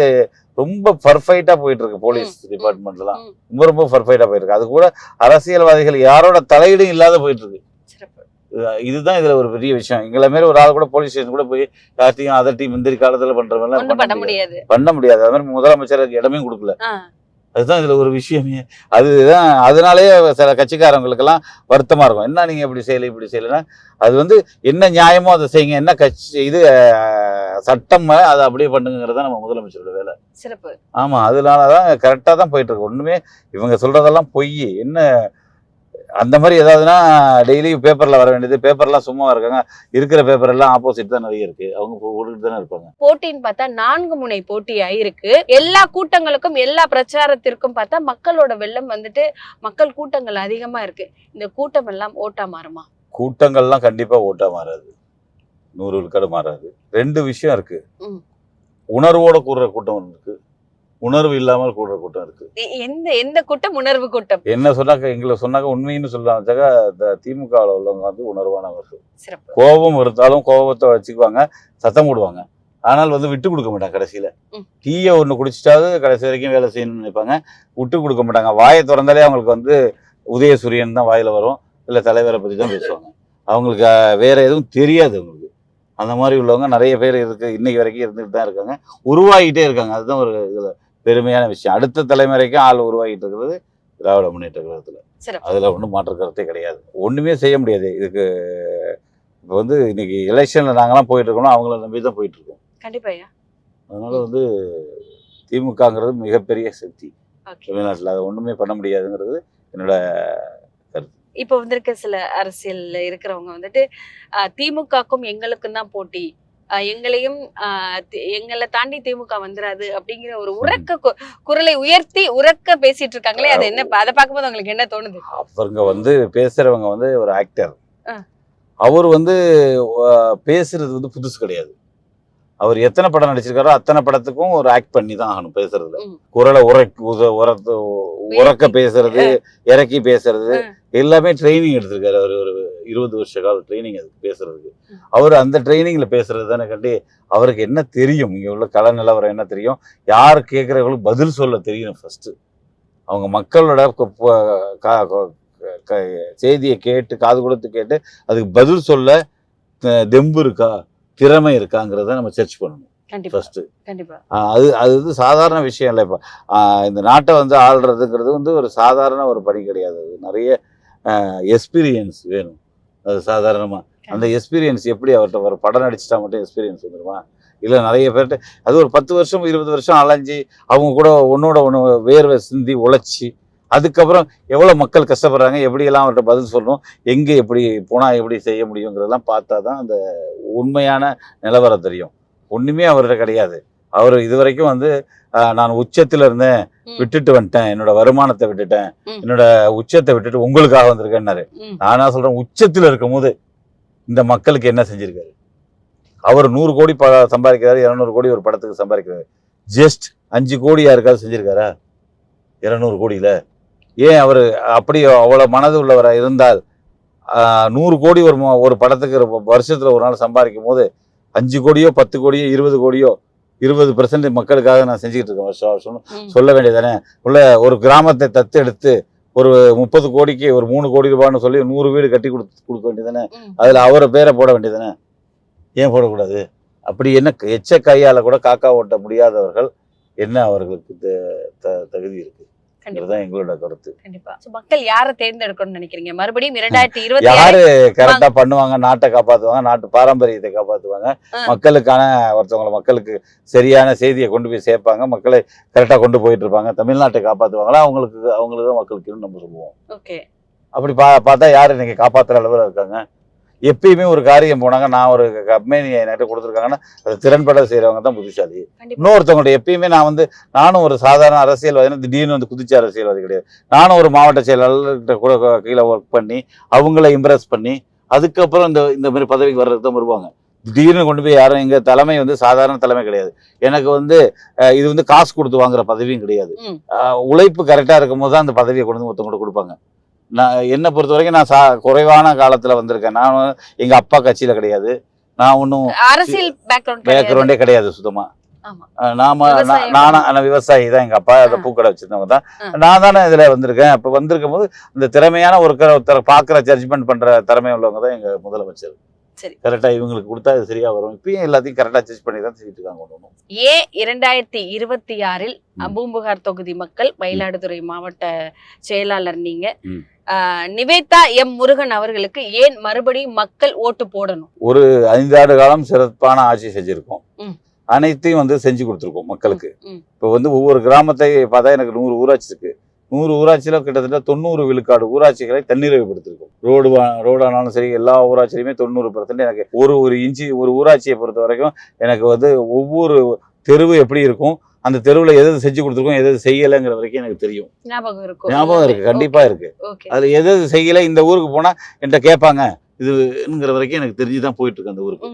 ரொம்ப பர்ஃபெக்டா போயிட்டு இருக்கு. போலீஸ் டிபார்ட்மெண்ட்லாம் ரொம்ப பர்ஃபெக்டா போயிட்டு இருக்கு. அது கூட அரசியல்வாதிகள் யாரோட தலையீடும் இல்லாத போயிட்டு இருக்கு. இதுதான் இதுல ஒரு பெரிய விஷயம். எங்களை மாரி ஒரு ஆள் கூட போலீஸ் ஸ்டேஷன் கூட போய் யார்ட்டையும் அதட்டி முந்திரி காலத்துல பண்றவங்க ஒண்ணும் பண்ண முடியாது. பண்ண முடியாது. அது மாதிரி முதலமைச்சருக்கு இடமே கொடுக்கல. ஆ. அதுதான் இதுல ஒரு விஷயமே. அதுதான் அதனாலேயே சில கட்சிக்காரங்களுக்கெல்லாம் வருத்தமா இருக்கும். என்ன நீங்க இப்படி செய்யல இப்படி செய்யலன்னா, அது வந்து என்ன நியாயமோ அதை செய்யுங்க, என்ன கட்சி இது சட்டம் அதை அப்படியே பண்ணுங்கிறத நம்ம முதலமைச்சரோட வேலை. சிறப்பு. ஆமா, அதனாலதான் கரெக்டா தான் போயிட்டு இருக்கு. ஒண்ணுமே இவங்க சொல்றதெல்லாம் பொய். என்ன அந்த மாதிரி ஏதாவதுன்னா டெய்லி பேப்பர்ல வர வேண்டியது. பேப்பர்லாம் சும்மா இருக்காங்க, இருக்கிற பேப்பர் எல்லாம் ஆப்போசிட் தான் நிறைய இருக்கு. அவங்க ஓடிட்டு தானே இருப்பாங்க. போட்டின்னு பார்த்தா 4 முனை போட்டியா இருக்கு. எல்லா கூட்டங்களுக்கும் எல்லா பிரச்சாரத்திற்கும் பார்த்தா மக்களோட வெள்ளம் வந்துட்டு மக்கள் கூட்டங்கள் அதிகமா இருக்கு. இந்த கூட்டம் எல்லாம் ஓட்டா மாறுமா? கூட்டங்கள்லாம் கண்டிப்பா ஓட்டா மாறாது, 100 விழுக்காடு மாறாது. 2 விஷயம் இருக்கு. உணர்வோட கூடுற கூட்டம் இருக்கு, உணர்வு இல்லாமல் கூடுற கூட்டம் இருக்கு. எந்த கூட்டம் உணர்வு கூட்டம்? என்ன சொன்னாக்க எங்களை சொன்னாக்க உண்மைன்னு சொல்றாங்க. திமுகவில் உள்ளவங்க வந்து உணர்வானவர்கள். சிறப்பு. கோபம் இருந்தாலும் கோபத்தை வச்சுக்குவாங்க, சத்தம் போடுவாங்க. ஆனால் வந்து விட்டு கொடுக்க மாட்டாங்க. கடைசியில டீயை ஒன்று குடிச்சிட்டாவது கடைசி வரைக்கும் வேலை செய்யணும்னு நினைப்பாங்க, விட்டு கொடுக்க மாட்டாங்க. வாயை திறந்தாலே அவங்களுக்கு வந்து உதயசூரியன் தான் வாயில வரும், இல்லை தலைவரை பற்றி தான் பேசுவாங்க. அவங்களுக்கு வேற எதுவும் தெரியாது. அவங்களுக்கு அந்த மாதிரி உள்ளவங்க நிறைய பேர் இருக்கு, இன்னைக்கு வரைக்கும் இருந்துட்டு தான் இருக்காங்க, உருவாகிட்டே இருக்காங்க. அதுதான் ஒரு இதுல பெருமையான விஷயம். அடுத்த தலைமுறைக்கும் ஆள் உருவாகிட்டு இருக்கிறது திராவிட முன்னேற்ற கழகத்துல. அதுல ஒன்றும் மாற்று கருத்தே கிடையாது. ஒண்ணுமே செய்ய முடியாது இதுக்கு. இப்போ வந்து இன்னைக்கு எலெக்ஷன்ல நாங்கெல்லாம் போயிட்டு இருக்கோம், அவங்கள நம்பி தான் போயிட்டு இருக்கோம். கண்டிப்பா. அதனால வந்து திமுகங்கிறது மிகப்பெரிய சக்தி தமிழ்நாட்டில். அதை ஒண்ணுமே பண்ண முடியாதுங்கிறது என்னோட கருத்து. இப்ப வந்திருக்க சில அரசியல்ல இருக்கிறவங்க வந்துட்டு திமுகக்கும் எங்களுக்கும் தான் போட்டி, எங்களை தாண்டி திமுக வந்துராது அப்படிங்கிற ஒரு உறக்க குரலை உயர்த்தி உறக்க பேசிட்டு இருக்காங்களே, அது என்ன? அதை பார்க்கும்போது உங்களுக்கு என்ன தோணுது? அவங்க வந்து பேசுறவங்க வந்து ஒரு ஆக்டர். அவர் வந்து பேசுறது வந்து புதுசு கிடையாது. அவர் எத்தனை படம் நடிச்சிருக்காரோ அத்தனை படத்துக்கும் ஒரு ஆக்ட் பண்ணி தான் ஆகணும். பேசுறதுல குரலை உறக்க பேசுறது, இறக்கி பேசுறது எல்லாமே ட்ரைனிங் எடுத்திருக்காரு. அவர் ஒரு 20 வருஷ கால ட்ரைனிங் அதுக்கு பேசுறதுக்கு. அவர் அந்த ட்ரைனிங்ல பேசுறது தானே கண்டி அவருக்கு என்ன தெரியும், இங்க உள்ள கல நிலவரம் என்ன தெரியும், யார் கேட்கறவங்களுக்கு பதில் சொல்ல தெரியும். ஃபர்ஸ்ட் அவங்க மக்களோட செய்தியை கேட்டு காது கொடுத்து கேட்டு அதுக்கு பதில் சொல்ல தெம்பு இருக்கா, திறமை இருக்காங்கிறத நம்ம சர்ச் பண்ணணும். அது வந்து சாதாரண விஷயம் இல்லை. இப்போ இந்த நாட்டை வந்து ஆள்றதுங்கிறது வந்து ஒரு சாதாரண ஒரு பணி கிடையாது. அது நிறைய எக்ஸ்பீரியன்ஸ் வேணும். அது சாதாரணமாக அந்த எக்ஸ்பீரியன்ஸ் எப்படி அவர்கிட்ட ஒரு படம் நடிச்சிட்டா மட்டும் எக்ஸ்பீரியன்ஸ் வந்துடுமா? இல்லை நிறைய பேர்கிட்ட அது ஒரு 10 வருஷம் 20 வருஷம் அலைஞ்சி அவங்க கூட ஒன்னோட ஒன்று வேர்வை சிந்தி உழைச்சி அதுக்கப்புறம் எவ்வளோ மக்கள் கஷ்டப்படுறாங்க, எப்படியெல்லாம் அவர்கிட்ட பதில் சொல்லணும், எங்கே எப்படி போனால் எப்படி செய்ய முடியுங்கிறதெல்லாம் பார்த்தா தான் அந்த உண்மையான நிலவரம் தெரியும். ஒன்றுமே அவர்கிட்ட கிடையாது. அவர் இது வரைக்கும் வந்து நான் உச்சத்தில் இருந்தேன், விட்டுட்டு வந்துட்டேன், என்னோட வருமானத்தை விட்டுட்டேன், என்னோட உச்சத்தை விட்டுட்டு உங்களுக்காக வந்திருக்கேன்னாரு. நானா சொல்கிறேன், உச்சத்தில் இருக்கும் போது இந்த மக்களுக்கு என்ன செஞ்சுருக்காரு? அவர் 100 கோடி சம்பாதிக்கிறாரு, 200 கோடி ஒரு படத்துக்கு சம்பாதிக்கிறாரு. ஜஸ்ட் 5 கோடி யாருக்காவது செஞ்சுருக்காரா 200 கோடியில்? ஏன் அவர் அப்படி அவ்வளோ மனது உள்ளவராக இருந்தால் 100 கோடி ஒரு படத்துக்கு வருஷத்தில் ஒரு நாள் சம்பாதிக்கும் போது 5 கோடியோ 10 கோடியோ 20 கோடியோ 20% மக்களுக்காக நான் செஞ்சுக்கிட்டு இருக்கேன் வருஷம் வருஷம் சொல்ல வேண்டியதானே? உள்ள ஒரு கிராமத்தை தத்து எடுத்து ஒரு 30 கோடிக்கு ஒரு 3 கோடி ரூபான்னு சொல்லி 100 வீடு கட்டி கொடுக்க வேண்டியதானே? அதில் அவரை பேரை போட வேண்டியதானே? ஏன் போடக்கூடாது? அப்படி என்ன எச்ச கையால் கூட காக்கா ஓட்ட முடியாதவர்கள் என்ன அவர்களுக்கு தகுதி இருக்கு? இதுதான் எங்களோட கருத்து. கண்டிப்பா. மக்கள் யாரை தேர்ந்தெடுக்கணும்னு நினைக்கிறீங்க? மறுபடியும் 2020 யாரு கரெக்டா பண்ணுவாங்க, நாட்டை காப்பாத்துவாங்க, நாட்டு பாரம்பரியத்தை காப்பாத்துவாங்க, மக்களுக்கான மக்களுக்கு சரியான செய்தியை கொண்டு போய் சேர்ப்பாங்க, மக்களை கரெக்டா கொண்டு போயிட்டு இருப்பாங்க, தமிழ்நாட்டை காப்பாத்துவாங்களா, அவங்களுக்கு மக்களுக்கு நம்ம சொல்லுவோம். அப்படி பார்த்தா யாரு இன்னைக்கு காப்பாத்துற அளவுல இருக்காங்க? எப்பயுமே ஒரு காரியம் போனாங்க, நான் ஒரு கம்பெனி என்கிட்ட கொடுத்துருக்காங்கன்னா அதை திறன்பட செய்யறவங்க தான் புத்திசாலி. இன்னொருத்தவங்கள்ட்ட எப்பயுமே நானும் ஒரு சாதாரண அரசியல்வாதி, திடீர்னு வந்து குதிச்ச அரசியல்வாதி கிடையாது. நானும் ஒரு மாவட்ட செயலாளர்கிட்ட கூட கீழே ஒர்க் பண்ணி அவங்கள இம்ப்ரெஸ் பண்ணி அதுக்கப்புறம் இந்த மாதிரி பதவிக்கு வர்றதுக்கு தான் வருவாங்க. திடீர்னு கொண்டு போய் யாரும் எங்க தலைமை வந்து சாதாரண தலைமை கிடையாது. எனக்கு வந்து இது வந்து காசு கொடுத்து வாங்குற பதவியும் கிடையாது. உழைப்பு கரெக்டா இருக்கும் போது தான் அந்த பதவியை கொண்டு வந்து ஒருத்தவங்க கொடுப்பாங்க. நான் என்னை பொறுத்த வரைக்கும் நான் குறைவான காலத்துல வந்திருக்கேன். நான் எங்க அப்பா கட்சியில கிடையாது, நான் ஒன்றும் அரசியல் பேக்ரவுண்டே கிடையாது சுத்தமா. ஆமா. நாம நானா விவசாயி தான், எங்க அப்பா அதை பூக்கடை வச்சிருந்தவங்க தான். நான் தானே இதுல வந்திருக்கேன். அப்ப வந்திருக்கும் போது இந்த திறமையான ஒருத்தரை பாக்குற ஜட்ஜ்மெண்ட் பண்ற திறமை உள்ளவங்க தான் எங்க முதலமைச்சர். சரி. கரெக்டா இவங்களுக்கு கொடுத்தா இது சரியா வரும். இப்பயும் எல்லாத்தையும் கரெக்டா ஜட்ஜ் பண்ணி தான் செஞ்சுட்டு இருக்காங்க. ஏன் 2026 பூம்புகார் தொகுதி மக்கள், மயிலாடுதுறை மாவட்ட செயலாளர் நீங்க, நிவேதா எம் முருகன் அவர்களுக்கு ஏன் மறுபடியும் மக்கள் ஓட்டு போடணும்? ஒரு 5 ஆண்டு காலம் சிறப்பான ஆட்சி செஞ்சிருக்கோம். அனைத்தையும் வந்து செஞ்சு கொடுத்துருக்கோம் மக்களுக்கு. இப்போ வந்து ஒவ்வொரு கிராமத்தை பார்த்தா எனக்கு 100 ஊராட்சி இருக்கு. 100 ஊராட்சியில கிட்டத்தட்ட 90 விழுக்காடு ஊராட்சிகளை தன்னிறைவுபடுத்திருக்கும். ரோடானாலும் சரி, எல்லா ஊராட்சியிலுமே 90% எனக்கு ஒரு இன்ச்சு ஒரு ஊராட்சியை பொறுத்த வரைக்கும் எனக்கு வந்து ஒவ்வொரு தெருவு எப்படி இருக்கும், அந்த தெருவுல எது செஞ்சு கொடுத்துருக்கோம், எது செய்யலைங்கிற வரைக்கும் எனக்கு தெரியும். ஞாபகம் இருக்கு, கண்டிப்பா இருக்கு. அதுல எது செய்யலை, இந்த ஊருக்கு போனா என்கிட்ட கேட்பாங்க இதுங்கிற வரைக்கும் எனக்கு தெரிஞ்சுதான் போயிட்டு இருக்கு அந்த ஊருக்கு.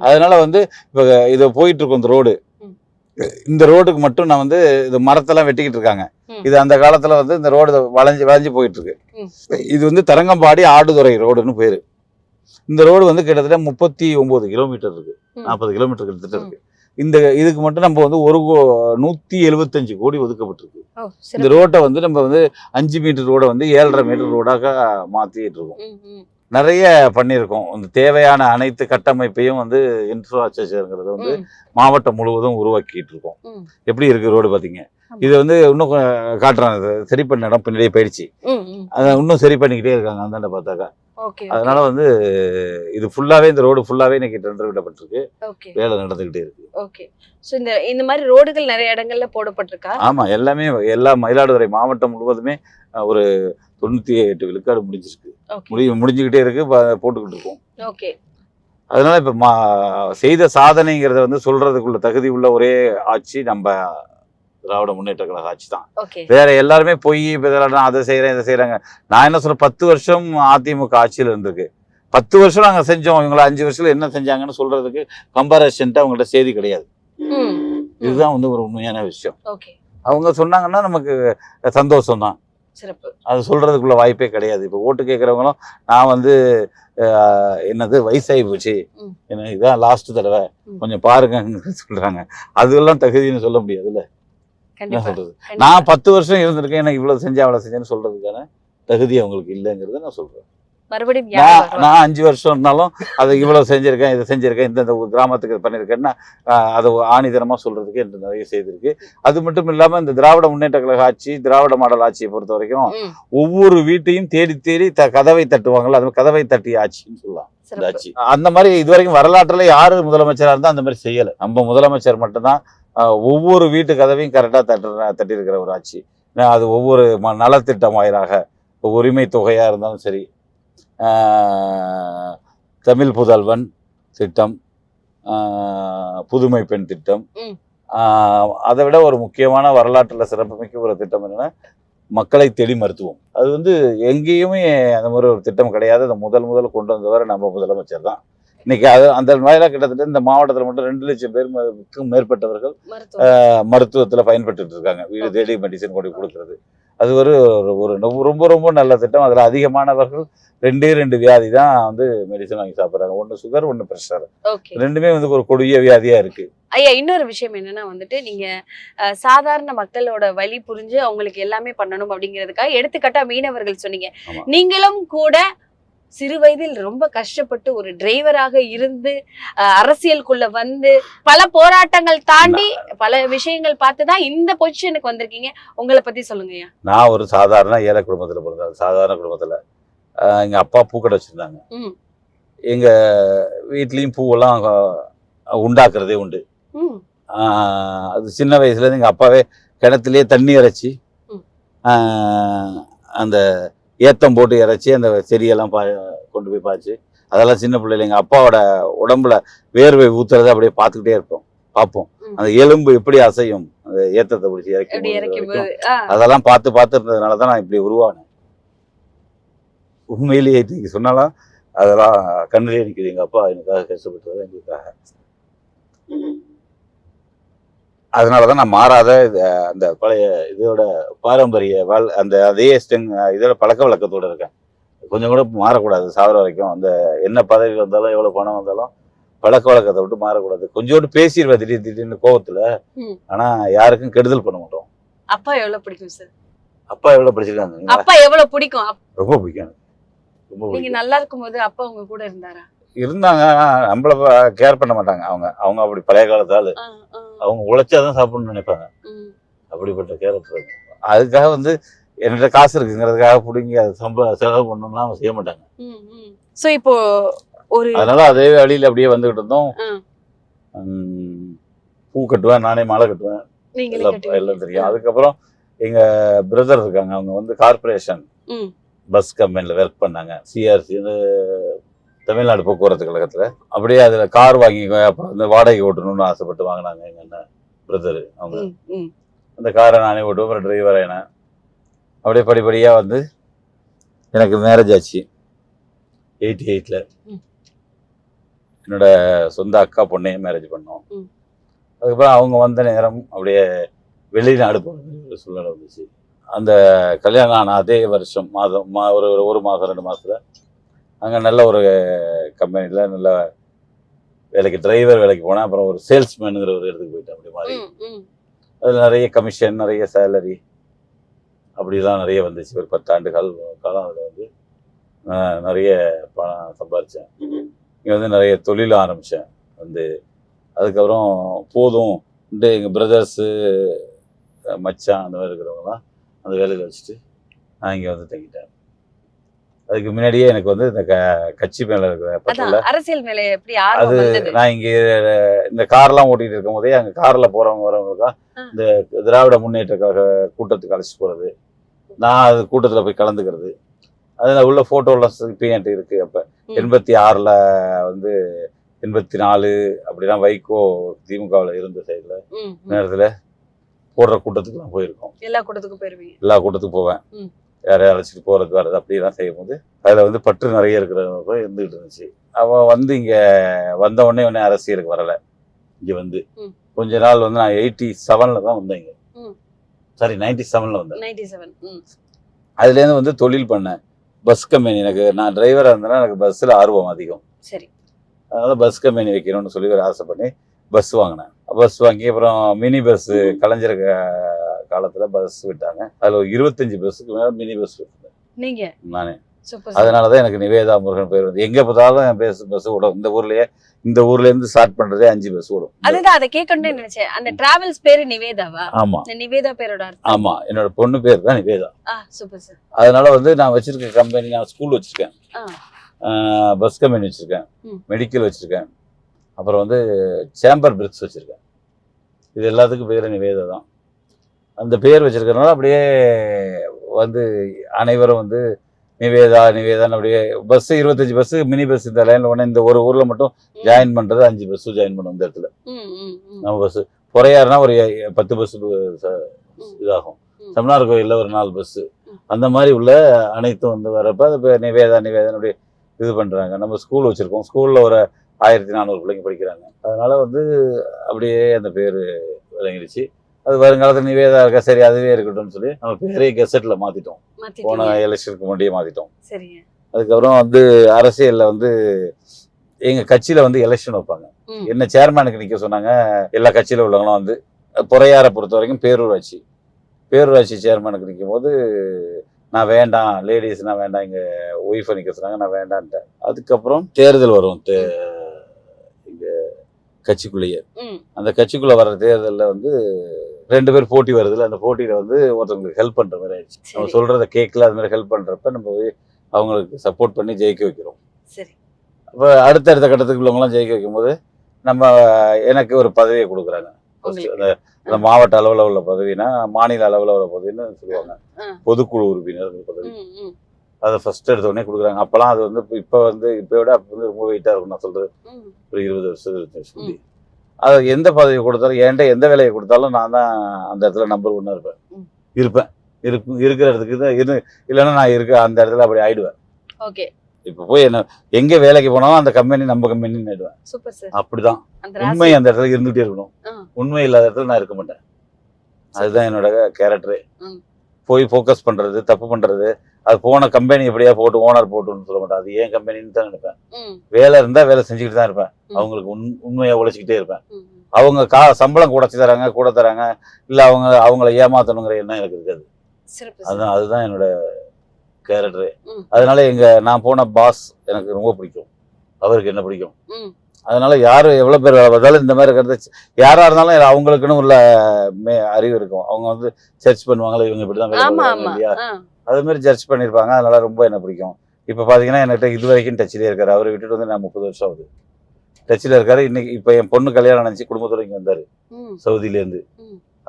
அதனால வந்து இப்ப இதை போயிட்டு இருக்கும் இந்த ரோடு, இந்த ரோடுக்கு மட்டும் நான் வந்து இது மரத்தெல்லாம் வெட்டிக்கிட்டு இருக்காங்க. இது அந்த காலத்துல வந்து இந்த ரோடு வளைஞ்சு போயிட்டு இருக்கு. இது வந்து தரங்கம்பாடி ஆடுதுறை ரோடுன்னு பேரு. இந்த ரோடு வந்து கிட்டத்தட்ட 39 கிலோமீட்டர் இருக்கு, 40 கிலோமீட்டர் கிட்டத்தட்ட இருக்கு. இதுக்கு மட்டும் நம்ம வந்து 175 கோடி ஒதுக்கப்பட்டிருக்கு. இந்த ரோட்டை வந்து நம்ம வந்து 5 மீட்டர் ரோட வந்து 7.5 மீட்டர் ரோடாக மாத்திட்டு இருக்கோம். நிறைய பண்ணியிருக்கோம். இந்த தேவையான அனைத்து கட்டமைப்பையும் வந்து இன்ஃப்ராஸ்ட்ரக்சருங்கிறத வந்து மாவட்டம் முழுவதும் உருவாக்கிட்டு இருக்கோம். எப்படி இருக்கு ரோடு பாத்தீங்க? இது வந்து இன்னும் காட்டுறாங்க, சரி பண்ண இடம் பின்னாடியே போயிடுச்சு. அதை இன்னும் சரி பண்ணிக்கிட்டே இருக்காங்க அந்தாண்ட பார்த்தாக்கா. அதனால வந்து இது ஃபுல்லாவே, இந்த ரோடு ஃபுல்லாவே இன்னைக்கு டெண்டர் விடப்பட்டிருக்கு, வேலை நடந்துகிட்டே இருக்கு. ஓகே. சோ இந்த மாதிரி ரோடுகள் நிறைய இடங்கள்ல போடப்பட்டிருக்கா? ஆமா, எல்லாமே எல்லா மயிலாடுதுறை மாவட்டம் முழுவதுமே ஒரு 98 விழுக்காடு முடிஞ்சிருக்கு. முடிஞ்சுக்கிட்டே இருக்கு, போட்டுக்கிட்டு இருக்கோம். ஓகே. அதனால இப்ப செய்த சாதனைங்கிறத வந்து சொல்றதுக்குள்ள தகுதி உள்ள ஒரே ஆட்சி நம்ம திராவிட முன்னேற்ற கழக ஆட்சி தான். வேற எல்லாருமே போய் அதை செய்யறேன் இதை செய்யறாங்க. நான் என்ன சொல்றேன், 10 வருஷம் அதிமுக ஆட்சியில இருந்திருக்கு. 10 வருஷம் நாங்க செஞ்சோம், இவங்களை 5 வருஷத்துல என்ன செஞ்சாங்கன்னு சொல்றதுக்கு கம்பாரிசன்ட்டு அவங்கள்ட்ட செய்தி கிடையாது. இதுதான் வந்து ஒரு உண்மையான விஷயம். அவங்க சொன்னாங்கன்னா நமக்கு சந்தோஷம் தான். அது சொல்றதுக்குள்ள வாய்ப்பே கிடையாது. இப்ப ஓட்டு கேட்கறவங்களும் நான் வந்து என்னது வயசாகி போச்சு, என்ன இதான் லாஸ்ட் தடவை கொஞ்சம் பாருங்க சொல்றாங்க. அதெல்லாம் தகுதின்னு சொல்ல முடியாதுல்ல. என்ன சொல்றது, நான் 10 வருஷம் இருந்திருக்கேன், எனக்கு இவ்வளவு செஞ்சேன் அவ்வளவு செஞ்சேன்னு சொல்றதுக்கான தகுதி அவங்களுக்கு இல்லைங்கிறத நான் சொல்றேன். நான் 5 வருஷம் இருந்தாலும் அதை இவ்வளவு செஞ்சிருக்கேன், இதை செஞ்சிருக்கேன், இந்த கிராமத்துக்கு பண்ணிருக்கேன்னா அதை ஆணிதனமா சொல்றதுக்கு என்று நிறைய செய்திருக்கு. அது மட்டும் இல்லாம இந்த திராவிட முன்னேற்ற கழக ஆட்சி, திராவிட மாடல் ஆட்சியை பொறுத்த வரைக்கும் ஒவ்வொரு வீட்டையும் தேடி தேடி கதவை தட்டுவாங்கல்ல, அது கதவை தட்டிய ஆட்சின்னு சொல்லலாம் இந்த ஆட்சி. அந்த மாதிரி இதுவரைக்கும் வரலாற்றுல யாரு முதலமைச்சரா இருந்தா அந்த மாதிரி செய்யல. நம்ம முதலமைச்சர் மட்டும்தான் ஒவ்வொரு வீட்டு கதவையும் கரெக்டா தட்டி இருக்கிற ஒரு ஆட்சி. அது ஒவ்வொரு நலத்திட்டம் வாயிலாக, உரிமை தொகையா இருந்தாலும் சரி, தமிழ் புதல்வன் திட்டம், புதுமை பெண் திட்டம், அதை விட ஒரு முக்கியமான வரலாற்றுல சிறப்புமிக்க ஒரு திட்டம் என்னன்னா மக்களை தேடி மருத்துவம். அது வந்து எங்கேயுமே அந்த மாதிரி ஒரு திட்டம் கிடையாது. அதை முதல் கொண்டு வந்தவரை நம்ம முதலமைச்சர் தான். இன்னைக்கு அந்த வாயிலாக கிட்டத்தட்ட இந்த மாவட்டத்தில் மட்டும் 2 லட்சம் பேருக்கும் மேற்பட்டவர்கள் மருத்துவத்தில் பயன்பட்டு இருக்காங்க. வீடு தேடி மெடிசன் கொண்டு கொடுக்கறது அது ஒரு ரொம்ப ரொம்ப நல்ல திட்டம். அதில் அதிகமானவர்கள் 2 வியாதி தான் வந்து மெடிசன் வாங்கி சாப்பிட்றாங்க. ஒன்று சுகர், ஒன்று ப்ரெஷர். ரெண்டுமே வந்து ஒரு கொடிய வியாதியா இருக்கு. ஐயா, இன்னொரு விஷயம் என்னன்னா வந்துட்டு, நீங்க சாதாரண மக்களோட வழி புரிஞ்சு அவங்களுக்கு எல்லாமே பண்ணணும் அப்படிங்கிறதுக்காக எடுத்துக்காட்டா மீனவர்கள் சொன்னீங்க. நீங்களும் கூட சிறு வயதில் ரொம்ப கஷ்டப்பட்டு ஒரு டிரைவராக இருந்து அரசியலுக்குள்ள வந்து பல போராட்டங்கள் தாண்டி பல விஷயங்கள் பார்த்துதான் இந்த பொசிஷனுக்கு வந்திருக்கீங்க. உங்களை பத்தி சொல்லுங்கய்யா. நான் ஒரு சாதாரண ஏழை குடும்பத்துல பிறந்தேன். சாதாரண குடும்பத்துல எங்க அப்பா பூக்கடை வச்சிருந்தாங்க. எங்க வீட்லயும் பூவெல்லாம் உண்டாக்குறதே உண்டு. அது சின்ன வயசுல இருந்து எங்க அப்பாவே கிணத்துலயே தண்ணி இறைச்சி அந்த ஏத்தம் போட்டு இறைச்சி அந்த செடியெல்லாம் கொண்டு போய் பாய்ச்சி, அதெல்லாம் சின்ன பிள்ளைல எங்கள் அப்பாவோட உடம்புல வேர்வை ஊத்துறதை அப்படியே பார்த்துக்கிட்டே பார்ப்போம். அந்த எலும்பு எப்படி அசையும் அந்த ஏத்தத்தை பிடிச்சி இறக்கும், அதெல்லாம் பார்த்து இருந்ததுனால தான் நான் இப்படி உருவானேன். உண்மையிலேயே இன்னைக்கு சொன்னாலும் அதெல்லாம் கண்ணிலே நிற்குது. எங்கள் அப்பா எனக்காக கஷ்டப்பட்டது எங்களுக்காக. அதனாலதான் நான் மாறாத அந்த பழைய இதோட பாரம்பரிய அந்த அதே இதோட பழக்க வழக்கத்தோட இருக்கேன். கொஞ்சம் கூட மாறக்கூடாது சாவர வரைக்கும். அந்த என்ன பதவி வந்தாலும் எவ்வளவு பணம் வந்தாலும் பழக்க வழக்கத்தை விட்டு மாறக்கூடாது. கொஞ்சோண்டு பேசிடுவேன் திடீர்னு கோவத்துல. ஆனா யாருக்கும் கெடுதல் பண்ண மாட்டோம். அப்பா எவ்வளவு பிடிக்கும் சார்? அப்பா எவ்வளவு படிச்சிருக்காங்க? அப்பா எவ்வளவு பிடிக்கும்? ரொம்ப பிடிக்கும் எனக்கு. ரொம்ப நீங்க பிடிக்கும். நல்லா இருக்கும்போது அப்பா உங்க கூட இருந்தாரா? இருந்தாங்க. ஆனா நம்மள கேர் பண்ண மாட்டாங்க. அவங்க அப்படி பழைய காலத்து ஆளு. அவங்க உழைச்சாதான் சாப்பிடணும்னு நினைப்பாங்க. அப்படிப்பட்ட கேரக்டர். அதுக்காக வந்து என்கிட்ட காசு இருக்குங்கிறதுக்காக பிடிங்கி அதை செலவு பண்ணணும்னா அவங்க செய்ய மாட்டாங்க. சோ இப்போ ஒரு அதனால அதே வழியில அப்படியே வந்துகிட்டு இருந்தோம். பூ கட்டுவேன், நானே மாலை கட்டுவேன், எல்லாம் தெரியும். அதுக்கப்புறம் எங்க பிரதர் இருக்காங்க, அவங்க வந்து கார்பரேஷன் பஸ் கம்பெனில ஒர்க் பண்ணாங்க. சிஆர்சி தமிழ்நாடு போக்குவரத்து கழகத்துல. அப்படியே அதுல கார் வாங்கி அந்த வாடகை ஓட்டணும்னு ஆசைப்பட்டு வாங்கினாங்க எங்க அண்ணன் பிரதர். அவங்க அந்த காரை நானே ஓட்டுவேன். அப்புறம் டிரைவர் ஆயினேன். அப்படியே படிப்படியா வந்து எனக்கு மேரேஜ் ஆச்சு 88ல. என்னோட சொந்த அக்கா பொண்ணையும் மேரேஜ் பண்ணோம். அதுக்கப்புறம் அவங்க வந்த நேரம் அப்படியே வெளிநாடு போகிற சூழ்நிலை வந்துச்சு. அந்த கல்யாணம் ஆன அதே வருஷம் ஒரு மாதம் 2 மாதத்துல அங்கே நல்ல ஒரு கம்பெனியில் நல்ல வேலைக்கு டிரைவர் வேலைக்கு போனேன். அப்புறம் ஒரு சேல்ஸ்மேனுங்கிற ஒரு இடத்துக்கு போயிட்டேன். அப்படி மாதிரி அதில் நிறைய கமிஷன், நிறைய சேலரி அப்படிலாம் நிறைய வந்துச்சு. ஒரு 10 ஆண்டு காலம் அதில் வந்து நிறைய பணம் சம்பாதிச்சேன். இங்கே வந்து நிறைய தொழில் ஆரம்பித்தேன். வந்து அதுக்கப்புறம் போதும் எங்கள் பிரதர்ஸு மச்சான் அந்த மாதிரி இருக்கிறவங்களாம் அந்த வேலையில் வச்சுட்டு நான் இங்கே வந்து தங்கிட்டேன். அதுக்கு முன்னாடியே எனக்கு வந்து இந்த கட்சி மேலே இருக்கிற அரசியல் மேலே எப்படி அது நான் இங்கே இந்த கார்லாம் ஓட்டிகிட்டு இருக்கும் போதே அங்கே காரில் போகிறவங்க வரவங்களுக்கெல்லாம் இந்த திராவிட முன்னேற்ற கூட்டத்துக்கு அழைச்சிட்டு போகிறது, நான் அது கூட்டத்தில் போய் கலந்துக்கிறது. அதில் உள்ள ஃபோட்டோலாம் என்கிட்ட இருக்குது. அப்போ 86ல் வந்து 84 அப்படிலாம் வைகோ திமுகவில் இருந்த சைடில் நேரத்தில் போடுற கூட்டத்துக்குலாம் போயிருக்கோம். எல்லா கூட்டத்துக்கும் போயிருவீங்க? எல்லா கூட்டத்துக்கும் போவேன். யாரையும் அழைச்சிட்டு போகிறது வர்றது அப்படிலாம் செய்யும் போது அதில் வந்து பற்று நிறைய இருக்கிறவங்க இருந்துகிட்டு இருந்துச்சு. அவன் வந்து இங்கே வந்த உடனே அரசியலுக்கு வரலை. இங்கே வந்து கொஞ்ச நாள் வந்து நான் 87ல் தான் வந்தேன். இங்கே சாரி 97ல் வந்தேன். 97. அதுலேருந்து வந்து தொழில் பண்ணேன். Bus company. நான் டிரைவராக இருந்தேன்னா எனக்கு பஸ்ஸில் ஆர்வம் அதிகம். சரி. அதனால் பஸ் கம்பெனி வைக்கணும்னு சொல்லி ஒரு ஆசை பண்ணி பஸ் வாங்கினேன். பஸ் வாங்கி அப்புறம் மினி பஸ்ஸு கலைஞர் காலத்தில் பஸ் விட்டாங்க. அதில் ஒரு 25 பஸ்ஸுக்கு மேலே மினி பஸ் விட்டேன் நீங்க நானே. அதனால தான் எனக்கு நிவேதா முருகன் பேர் வந்து. எங்கே பார்த்தாலும் என் பஸ் ஓடும். இந்த ஊர்லேருந்து ஸ்டார்ட் பண்ணுறதே 5 பஸ் ஓடும். அதுதான் அதை கேட்கணும்னு நினைச்சேன். அந்த டிராவல்ஸ் பேரு நிவேதாவா? ஆமாம். நிவேதா பேரோட ஆமாம், என்னோட பொண்ணு பேர் தான் நிவேதா. Super sir. அதனால வந்து நான் வச்சிருக்க கம்பெனி, நான் ஸ்கூல் வச்சிருக்கேன், பஸ் கம்பெனி வச்சிருக்கேன், மெடிக்கல் வச்சிருக்கேன், அப்புறம் வந்து சேம்பர் பிரிக்ஸ் வச்சிருக்கேன். இது எல்லாத்துக்கும் பேர் நிவேதா தான். அந்த பேர் வச்சிருக்கிறதுனால அப்படியே வந்து அனைவரும் வந்து நிவேதான்னு அப்படியே பஸ் 25 பஸ் மினி பஸ் இந்த லைன்ல ஒன்று. இந்த ஒரு ஊர்ல மட்டும் ஜாயின் பண்றது 5 பஸ் ஜாயின் பண்ணும் இந்த இடத்துல. நம்ம பஸ் பொறையாறுனா ஒரு 10 பஸ் இதாகும். செம்மனார் கோயிலில் ஒரு 4 பஸ். அந்த மாதிரி உள்ள அனைத்தும் வந்து வரப்ப அது நிவேதான்னு அப்படியே இது பண்றாங்க. நம்ம ஸ்கூல் வச்சிருக்கோம். ஸ்கூல்ல ஒரு 1400 பிள்ளைங்க படிக்கிறாங்க. அதனால வந்து அப்படியே அந்த பேர் விளங்கிடுச்சு. அது வருங்காலத்தில் நிவேதா இருக்கா, சரி அதுவே இருக்கட்டும்னு சொல்லி நம்ம பேரே கெசட்ல மாத்திட்டோம். போன எலெக்ஷனுக்கு முன்னாடியே மாத்திட்டோம். அதுக்கப்புறம் வந்து அரசியல்ல வந்து எங்க கட்சியில வந்து எலெக்ஷன் வைப்பாங்க. என்ன சேர்மேனுக்கு நிக்க சொன்னாங்க. எல்லா கட்சியில உள்ளவங்களும் வந்து பொறையாரை பொறுத்த வரைக்கும் பேரூராட்சி சேர்மேனுக்கு நிற்கும் போது நான் வேண்டாம், லேடிஸ்னா வேண்டாம், எங்க ஒய்ஃபை நிக்க சொன்னாங்க, நான் வேண்டான்ட்டேன். அதுக்கப்புறம் தேர்தல் வரும் இங்க கட்சிக்குள்ளேயே. அந்த கட்சிக்குள்ள வர்ற தேர்தலில் வந்து 2 பேர் போட்டி வருதுல்ல, அந்த போட்டியில வந்து ஒருத்தவங்களுக்கு ஹெல்ப் பண்ற மாதிரி ஆயிடுச்சு. நம்ம சொல்றதை கேட்கல, அது மாதிரி ஹெல்ப் பண்றப்ப நம்ம போய் அவங்களுக்கு சப்போர்ட் பண்ணி ஜெயிக்க வைக்கிறோம். அப்போ அடுத்தடுத்த கட்டத்துக்கு உள்ளவங்களாம் ஜெயிக்க வைக்கும் போது எனக்கு ஒரு பதவியை கொடுக்குறாங்க. அந்த மாவட்ட அளவில் உள்ள பதவினா மாநில அளவில் உள்ள பதவின்னு சொல்லுவாங்க. பொதுக்குழு உறுப்பினர் பதவி. அதை ஃபர்ஸ்ட் எடுத்த உடனே கொடுக்குறாங்க. அப்பெல்லாம் அது வந்து இப்போ விட அப்போ வந்து ரொம்ப வெயிட்டாக இருக்கும். நான் சொல்றது ஒரு 20 வருஷம் சொல்லி அது எந்த பதவி கொடுத்தாலும் என்கிட்ட எந்த வேலையை கொடுத்தாலும் நான் தான் அந்த இடத்துல நம்பர் 1 இருப்பேன். இருக்கிற இடத்துக்கு தான் இல்லைன்னா நான் அந்த இடத்துல அப்படி ஆயிடுவேன். இப்போ போய் என்ன எங்கே வேலைக்கு போனாலும் அந்த கம்பெனி நம்ம கம்பெனின்னு ஆயிடுவேன். அப்படிதான் உண்மை அந்த இடத்துல இருந்துகிட்டே இருக்கணும். உண்மை இல்லாத இடத்துல நான் இருக்க மாட்டேன். அதுதான் என்னோட கேரக்டரே. போய் ஃபோக்கஸ் பண்றது, தப்பு பண்றது, அது போன கம்பெனி எப்படியா போட்டு ஓனர் போட்டுன்னு சொல்ல மாட்டேன். அது ஏன் கம்பெனின்னு தான் நினைப்பேன். வேலை இருந்தா வேலை செஞ்சுக்கிட்டு தான் இருப்பேன். அவங்களுக்கு உண்மையா உழைச்சிக்கிட்டே இருப்பேன். அவங்க சம்பளம் கூட தராங்க, இல்ல அவங்கள ஏமாத்தணுங்கிற எண்ணம் எனக்கு இருக்காது. அதுதான் என்னோட கேரக்டரு. அதனால நான் போன பாஸ் எனக்கு ரொம்ப பிடிக்கும், அவருக்கு என்ன பிடிக்கும். அதனால யாரு எவ்வளவு பேர் வந்தாலும் இந்த மாதிரி இருக்கிறது, யாரா இருந்தாலும் அவங்களுக்குன்னு உள்ள அறிவு இருக்கும். அவங்க வந்து சர்ச் பண்ணுவாங்களா, இவங்க இப்படிதான் வேலை பார்க்கறாங்க இல்லையா, அது மாதிரி ஜட்ஜ் பண்ணியிருப்பாங்க. அதனால ரொம்ப என்ன பிடிக்கும். இப்போ பார்த்தீங்கன்னா என்கிட்ட இது வரைக்கும் டச்சிலே இருக்காரு. அவரை விட்டுட்டு வந்து நான் 30 வருஷம் ஆகுது டச்சில் இருக்காரு. இன்னைக்கு இப்போ என் பொண்ணு கல்யாணம் நினச்சி குடும்பத்தோட இங்கே வந்தார் சவுதியிலேருந்து.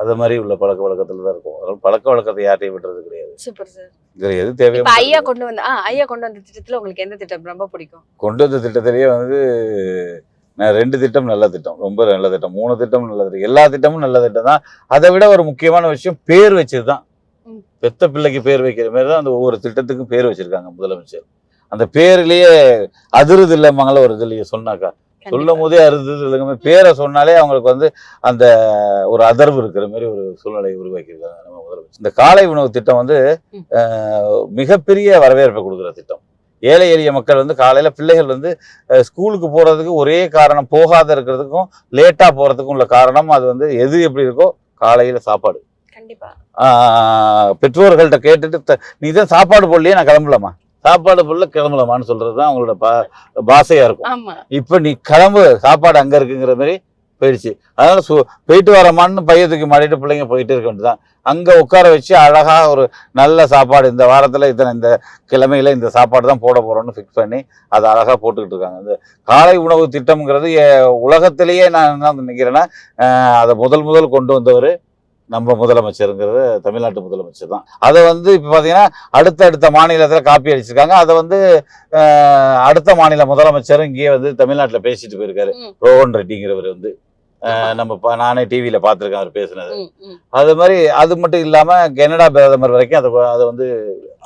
அது மாதிரி உள்ள பழக்க வழக்கத்தில் தான் இருக்கும். அதனால பழக்க வழக்கத்தை யார்ட்டையும் விட்டுறது கிடையாது. Super sir. இது எது தேவையோ. ஐயா கொண்டு வந்த திட்டத்தில் உங்களுக்கு எந்த திட்டம் ரொம்ப பிடிக்கும்? கொண்டு வந்த திட்டத்திலேயே வந்து நான் 2 திட்டம் நல்ல திட்டம், ரொம்ப நல்ல திட்டம், 3 திட்டமும் நல்ல திட்டம், எல்லா திட்டமும் நல்ல திட்டம் தான். அதை விட ஒரு முக்கியமான விஷயம் பேர் வச்சது தான். பெத்த பிள்ளைக்கு பேர் வைக்கிற மாதிரி தான் அந்த ஒவ்வொரு திட்டத்துக்கும் பேர் வச்சிருக்காங்க முதலமைச்சர். அந்த பேர்லயே அதிருது இல்லைம்பாங்கள ஒரு இதுலயே சொன்னாக்கா, சொல்லும் போதே அறுது இல்லைங்க, பேரை சொன்னாலே அவங்களுக்கு வந்து அந்த ஒரு அதர்வு இருக்கிற மாதிரி ஒரு சூழ்நிலையை உருவாக்கியிருக்காங்க நம்ம முதலமைச்சர். இந்த காலை உணவு திட்டம் வந்து மிகப்பெரிய வரவேற்பை கொடுக்குற திட்டம். ஏழை எளிய மக்கள் வந்து காலையில பிள்ளைகள் வந்து ஸ்கூலுக்கு போறதுக்கு ஒரே காரணம், போகாத இருக்கிறதுக்கும் லேட்டா போறதுக்கும் உள்ள காரணம் அது வந்து எது எப்படி இருக்கோ, காலையில சாப்பாடு. கண்டிப்பா பெற்றோர்கள்ட்ட கேட்டுட்டு நீ தான் சாப்பாடு போடலையே, நான் கிளம்பலாமா, சாப்பாடு போடல கிளம்பலாமான்னு சொல்றதுதான் அவங்களோட பாசையா இருக்கும். இப்ப நீ கிளம்பு, சாப்பாடு அங்க இருக்குங்கிற மாதிரி போயிடுச்சு. அதனால போயிட்டு வரமான்னு பைய தூக்கி மாட்டிட்டு பிள்ளைங்க போயிட்டு இருக்க வேண்டியதான். அங்க உட்கார வச்சு அழகா ஒரு நல்ல சாப்பாடு, இந்த வாரத்துல இந்த கிழமையில இந்த சாப்பாடு தான் போட போறோம்னு ஃபிக்ஸ் பண்ணி அதை அழகா போட்டுக்கிட்டு இருக்காங்க. இந்த காலை உணவு திட்டம்ங்கிறது உலகத்திலேயே நான் என்ன நினைக்கிறேன்னா, அதை முதல் கொண்டு வந்தவர் நம்ம முதலமைச்சருங்கிறது தமிழ்நாட்டு முதலமைச்சர் தான். அதை வந்து இப்போ பார்த்தீங்கன்னா அடுத்த மாநிலத்தில் காப்பி அடிச்சிருக்காங்க. அதை வந்து அடுத்த மாநில முதலமைச்சரும் இங்கேயே வந்து தமிழ்நாட்டில் பேசிட்டு போயிருக்காரு. ரோஹன் ரெட்டிங்கிறவர் வந்து நானே டிவியில பார்த்துருக்கேன் அவர் பேசுனது. அது மாதிரி அது மட்டும் இல்லாம கனடா பிரதமர் வரைக்கும் அதை வந்து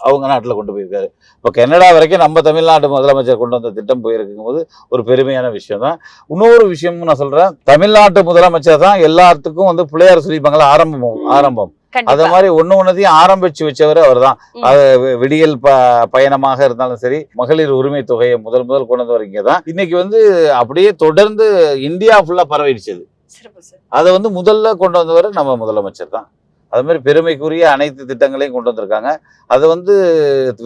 அவங்க நாட்டில் கொண்டு போயிருக்காரு. இப்போ கனடா வரைக்கும் நம்ம தமிழ்நாட்டு முதலமைச்சர் கொண்டு வந்த திட்டம் போயிருக்கும் போது ஒரு பெருமையான விஷயம் தான். இன்னொரு விஷயமும் நான் சொல்றேன், தமிழ்நாட்டு முதலமைச்சர் தான் எல்லாத்துக்கும் வந்து பிள்ளையார் சொல்லிப்பாங்களா ஆரம்பம். அத மாதிரி ஒன்னத்தையும் ஆரம்பிச்சு வச்சவர் அவர் தான். அது விடியல் பயணமாக இருந்தாலும் சரி, மகளிர் உரிமை தொகையை முதல் கொண்டு வந்து வரீங்க தான் இன்னைக்கு வந்து அப்படியே தொடர்ந்து இந்தியா ஃபுல்லா பரவிடுச்சு. அதை வந்து முதல்ல கொண்டு வந்தவர் நம்ம முதலமைச்சர் தான். அது மாதிரி பெருமைக்குரிய அனைத்து திட்டங்களையும் கொண்டு வந்திருக்காங்க. அதை வந்து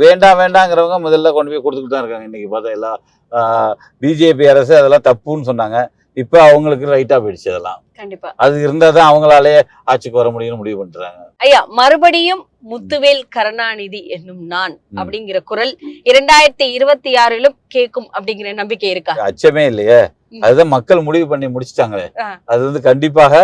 வேண்டாங்கிறவங்க முதல்ல கொண்டு போய் கொடுத்துக்கிட்டு தான் இருக்காங்க. இன்னைக்கு பார்த்தா எல்லா பிஜேபி அரசு அதெல்லாம் தப்புன்னு சொன்னாங்க. இப்ப அவங்களுக்கு ரைட்டா போயிடுச்சு. அதெல்லாம் கண்டிப்பா அது இருந்தாதான் அவங்களாலே ஆட்சிக்கு வர முடியும்னு முடிவு பண்றாங்க. ஐயா, மறுபடியும் முத்துவேல் கருணாநிதி என்னும் நான் அப்படிங்கிற குரல் 2026 கேட்கும் அப்படிங்கிற நம்பிக்கை இருக்கா? அச்சமே இல்லையே, அதுதான் மக்கள் முடிவு பண்ணி முடிச்சிட்டாங்களே. அது வந்து கண்டிப்பாக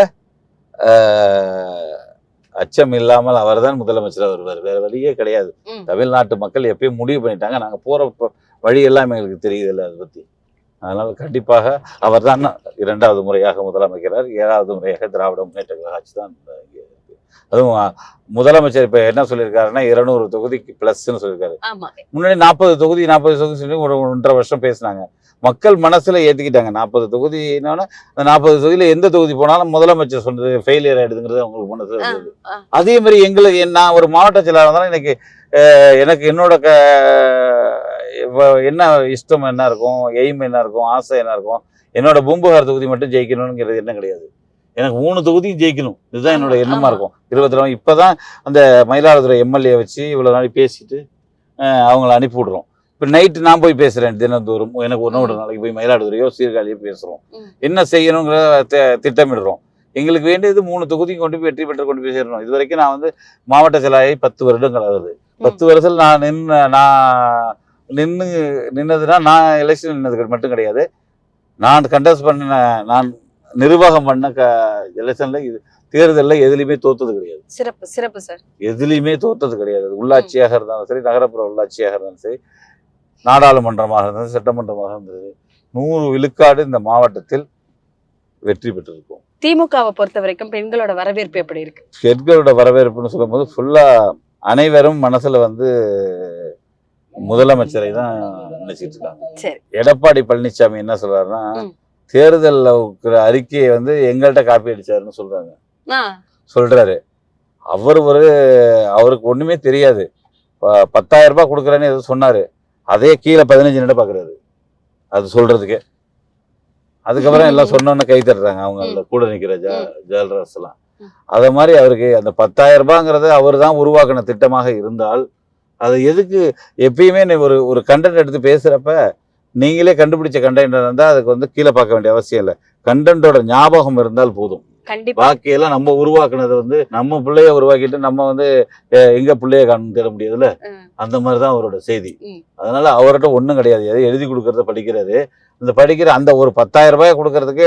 அச்சம் இல்லாமல் அவர் தான் முதலமைச்சராக வருவார், வேற வழியே கிடையாது. தமிழ்நாட்டு மக்கள் எப்பயும் முடிவு பண்ணிட்டாங்க. நாங்க போற வழியெல்லாம் எங்களுக்கு தெரியுது இல்லை அதை பத்தி. அதனால கண்டிப்பாக அவர் தான் 2வது முறையாக முதலமைக்கிறார். 7வது முறையாக திராவிட முன்னேற்ற கழக ஆட்சி தான். அதுவும் முதலமைச்சர் இப்ப என்ன சொல்லியிருக்காருன்னா 200 தொகுதிக்கு பிளஸ்ன்னு சொல்லியிருக்காரு. முன்னாடி 40 தொகுதி சொல்லி ஒரு 1.5 வருஷம் பேசினாங்க. மக்கள் மனசுல ஏத்துக்கிட்டாங்க. 40 தொகுதினா அந்த 40 தொகுதியில எந்த தொகுதி போனாலும் முதலமைச்சர் சொன்னது ஃபெயிலியர் ஆயிடுதுங்கிறது அவங்களுக்கு மனசுல இருந்தது. அதே மாதிரி எங்களுக்கு நான் ஒரு மாவட்ட செயலாளர் இருந்தாலும் எனக்கு என்னோட என்ன இஷ்டம் என்ன இருக்கும், எய்ம் என்ன இருக்கும், ஆசை என்ன இருக்கும், என்னோட பூம்புகார் தொகுதி மட்டும் ஜெயிக்கணும்ங்கிறது என்ன கிடையாது. எனக்கு 3 தொகுதியும் ஜெயிக்கணும், இதுதான் என்னோட எண்ணமா இருக்கும். 24 இப்பதான் அந்த மயிலாடுதுறை எம்எல்ஏ வச்சு இவ்வளவு நாள் பேசிட்டு அவங்கள அனுப்பி விடுறோம். இப்ப நைட்டு நான் போய் பேசுறேன் தினந்தோறும். எனக்கு ஒரு நாளைக்கு போய் மயிலாடுதுறையோ சீர்காழியோ பேசுறோம். என்ன செய்யணுங்கிற திட்டமிடுறோம். எங்களுக்கு வேண்டியது 3 தொகுதியும் கொண்டு போய் வெற்றி பெற்று கொண்டு போய் சேரணும். இது வரைக்கும் நான் வந்து மாவட்ட செயலாளரை 10 வருடங்கள் ஆகுது. 10 வருஷத்தில் நான் நின்னதுன்னா நான் எலெக்ஷன் நின்னதுக்கு மட்டும் கிடையாது. நான் கண்டஸ்ட் பண்ண, நான் நிர்வாகம் பண்ண எலெக்ஷன்ல தேர்தலில் எதுலையுமே தோத்தது கிடையாது. சிறப்பு சார். எதுலையுமே தோத்தது கிடையாது. உள்ளாட்சியாக இருந்தாலும் சரி, நகரப்புற உள்ளாட்சியாக இருந்தாலும் சரி, நாடாளுமன்றமாக இருந்தது, சட்டமன்றமாக இருந்தது, 100 விழுக்காடு இந்த மாவட்டத்தில் வெற்றி பெற்றிருக்கும். திமுகவை பொறுத்த வரைக்கும் பெண்களோட வரவேற்பு எப்படி இருக்கு? பெண்களோட வரவேற்புன்னு சொல்லும் போது ஃபுல்லா அனைவரும் மனசுல வந்து முதலமைச்சரை தான் நினைச்சிட்டு இருக்காங்க. எடப்பாடி பழனிசாமி என்ன சொல்றாருன்னா, தேர்தல் அறிக்கையை வந்து எங்கள்கிட்ட காப்பி அடிச்சாருன்னு சொல்றாரு. அவருக்கு ஒண்ணுமே தெரியாது. 10,000 ரூபாய் கொடுக்குறேன்னு எதுவும் சொன்னாரு, அதே கீழே 15 நிமிடம் பாக்குறாரு அது சொல்றதுக்கு. அதுக்கப்புறம் எல்லாம் சொன்னோன்னு கை தட்டுறாங்க அவங்க கூட நிக்கிற ஜுவல்லர்ஸ் எல்லாம். அத மாதிரி அவருக்கு அந்த 10,000 ரூபாங்கிறது அவர் தான் உருவாக்கின திட்டமாக இருந்தால், அது எதுக்கு எப்பயுமே ஒரு கண்டென்ட் எடுத்து பேசுறப்ப நீங்களே கண்டுபிடிச்ச கண்டென்ட் இருந்தால் அதுக்கு வந்து கீழே பார்க்க வேண்டிய அவசியம் இல்லை. கண்டென்ட்டோட ஞாபகம் இருந்தால் போதும். கண்டிப்பா பாக்கியெல்லாம் நம்ம உருவாக்குனது வந்து நம்ம பிள்ளைய உருவாக்கிட்டு நம்ம வந்து எங்க பிள்ளைய காணும் தேட முடியாதுல்ல. அந்த மாதிரிதான் அவரோட செய்தி. அதனால அவர்கிட்ட ஒண்ணும் கிடையாது. எதை எழுதி கொடுக்கறத படிக்கிறாரு. அந்த படிக்கிற அந்த ஒரு 10,000 ரூபாய் கொடுக்கறதுக்கு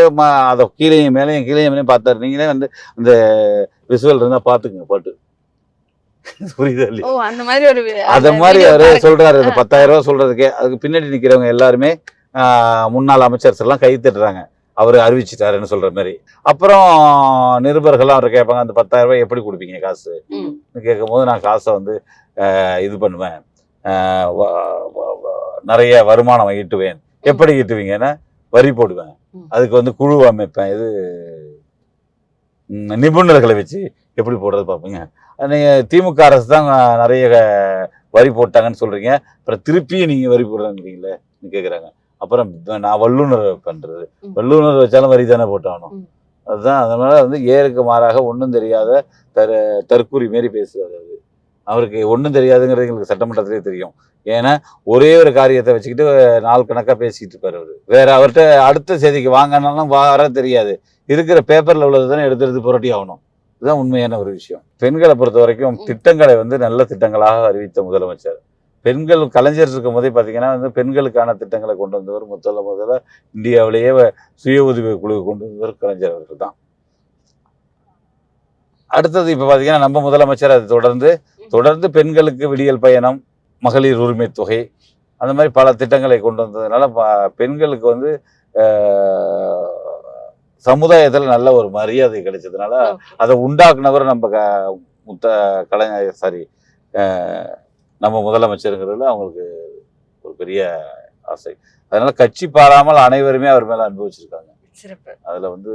அதை கீழேயும் மேலேயும் பார்த்தாரு. நீங்களே வந்து அந்த விசுவல் இருந்தா பாத்துக்குங்க பாட்டு. புரியுதா இல்லையா? அந்த மாதிரி அவரு சொல்றாரு. அந்த 10,000 ரூபாய் சொல்றதுக்கே அதுக்கு பின்னாடி நிக்கிறவங்க எல்லாருமே முன்னாள் அமைச்சர்ஸ் எல்லாம் கை தட்டுறாங்க. அவர் அறிவிச்சிட்டாருன்னு சொல்ற மாதிரி. அப்புறம் நிருபர்கள்லாம் அவர் கேட்பாங்க, அந்த 10,000 ரூபாய் எப்படி கொடுப்பீங்க காசு கேட்கும் போது, நான் காசை வந்து இது பண்ணுவேன், நிறைய வருமானம் ஈட்டுவேன். எப்படி ஈட்டுவீங்கன்னா வரி போடுவேன், அதுக்கு வந்து குழு அமைப்பேன், இது நிபுணர்களை வச்சு எப்படி போடுறது பார்ப்பீங்க. நீங்க திமுக அரசு தான் நிறைய வரி போட்டாங்கன்னு சொல்றீங்க, அப்புறம் திருப்பியும் நீங்க வரி போடுறீங்களே கேட்குறாங்க. அப்புறம் நான் வல்லுநர் பண்றது, வல்லுநர் வச்சாலும் வரி தானே போட்டாகணும். அதுதான். அதனால வந்து ஏருக்கு மாறாக ஒன்றும் தெரியாத தற்கூரி மாரி பேசுறாரு. அவருக்கு ஒன்றும் தெரியாதுங்கிறது எங்களுக்கு சட்டமன்றத்திலே தெரியும். ஏன்னா ஒரே ஒரு காரியத்தை வச்சுக்கிட்டு நாள் கணக்காக பேசிக்கிட்டு இருப்பார் அவர். வேற அவர்கிட்ட அடுத்த செய்திக்கு வாங்கினாலும் வர தெரியாது. இருக்கிற பேப்பர்ல உள்ளது தானே எடுத்து புரட்டி ஆகணும். இதுதான் உண்மையான ஒரு விஷயம். பெண்களை பொறுத்த வரைக்கும் திட்டங்களை வந்து நல்ல திட்டங்களாக அறிவித்த முதலமைச்சர். பெண்கள் கலைஞர் இருக்கும் போதே பார்த்தீங்கன்னா வந்து பெண்களுக்கான திட்டங்களை கொண்டு வந்தவர் முதல்ல இந்தியாவிலேயே சுய உதவி குழு கொண்டு வந்தவர் கலைஞர் அவர்கள் தான். அடுத்தது இப்போ பார்த்தீங்கன்னா நம்ம முதலமைச்சர் அது தொடர்ந்து பெண்களுக்கு விடியல் பயணம், மகளிர் உரிமை தொகை, அந்த மாதிரி பல திட்டங்களை கொண்டு வந்ததுனால பெண்களுக்கு வந்து சமுதாயத்தில் நல்ல ஒரு மரியாதை கிடைச்சதுனால அதை உண்டாக்குனவர் நம்ம முதலமைச்சருங்கிறதுல அவங்களுக்கு ஒரு பெரிய ஆசை. அதனால கட்சி பாராமல் அனைவருமே அவர் மேல அனுபவிச்சிருக்காங்க. சிறப்பு. அதுல வந்து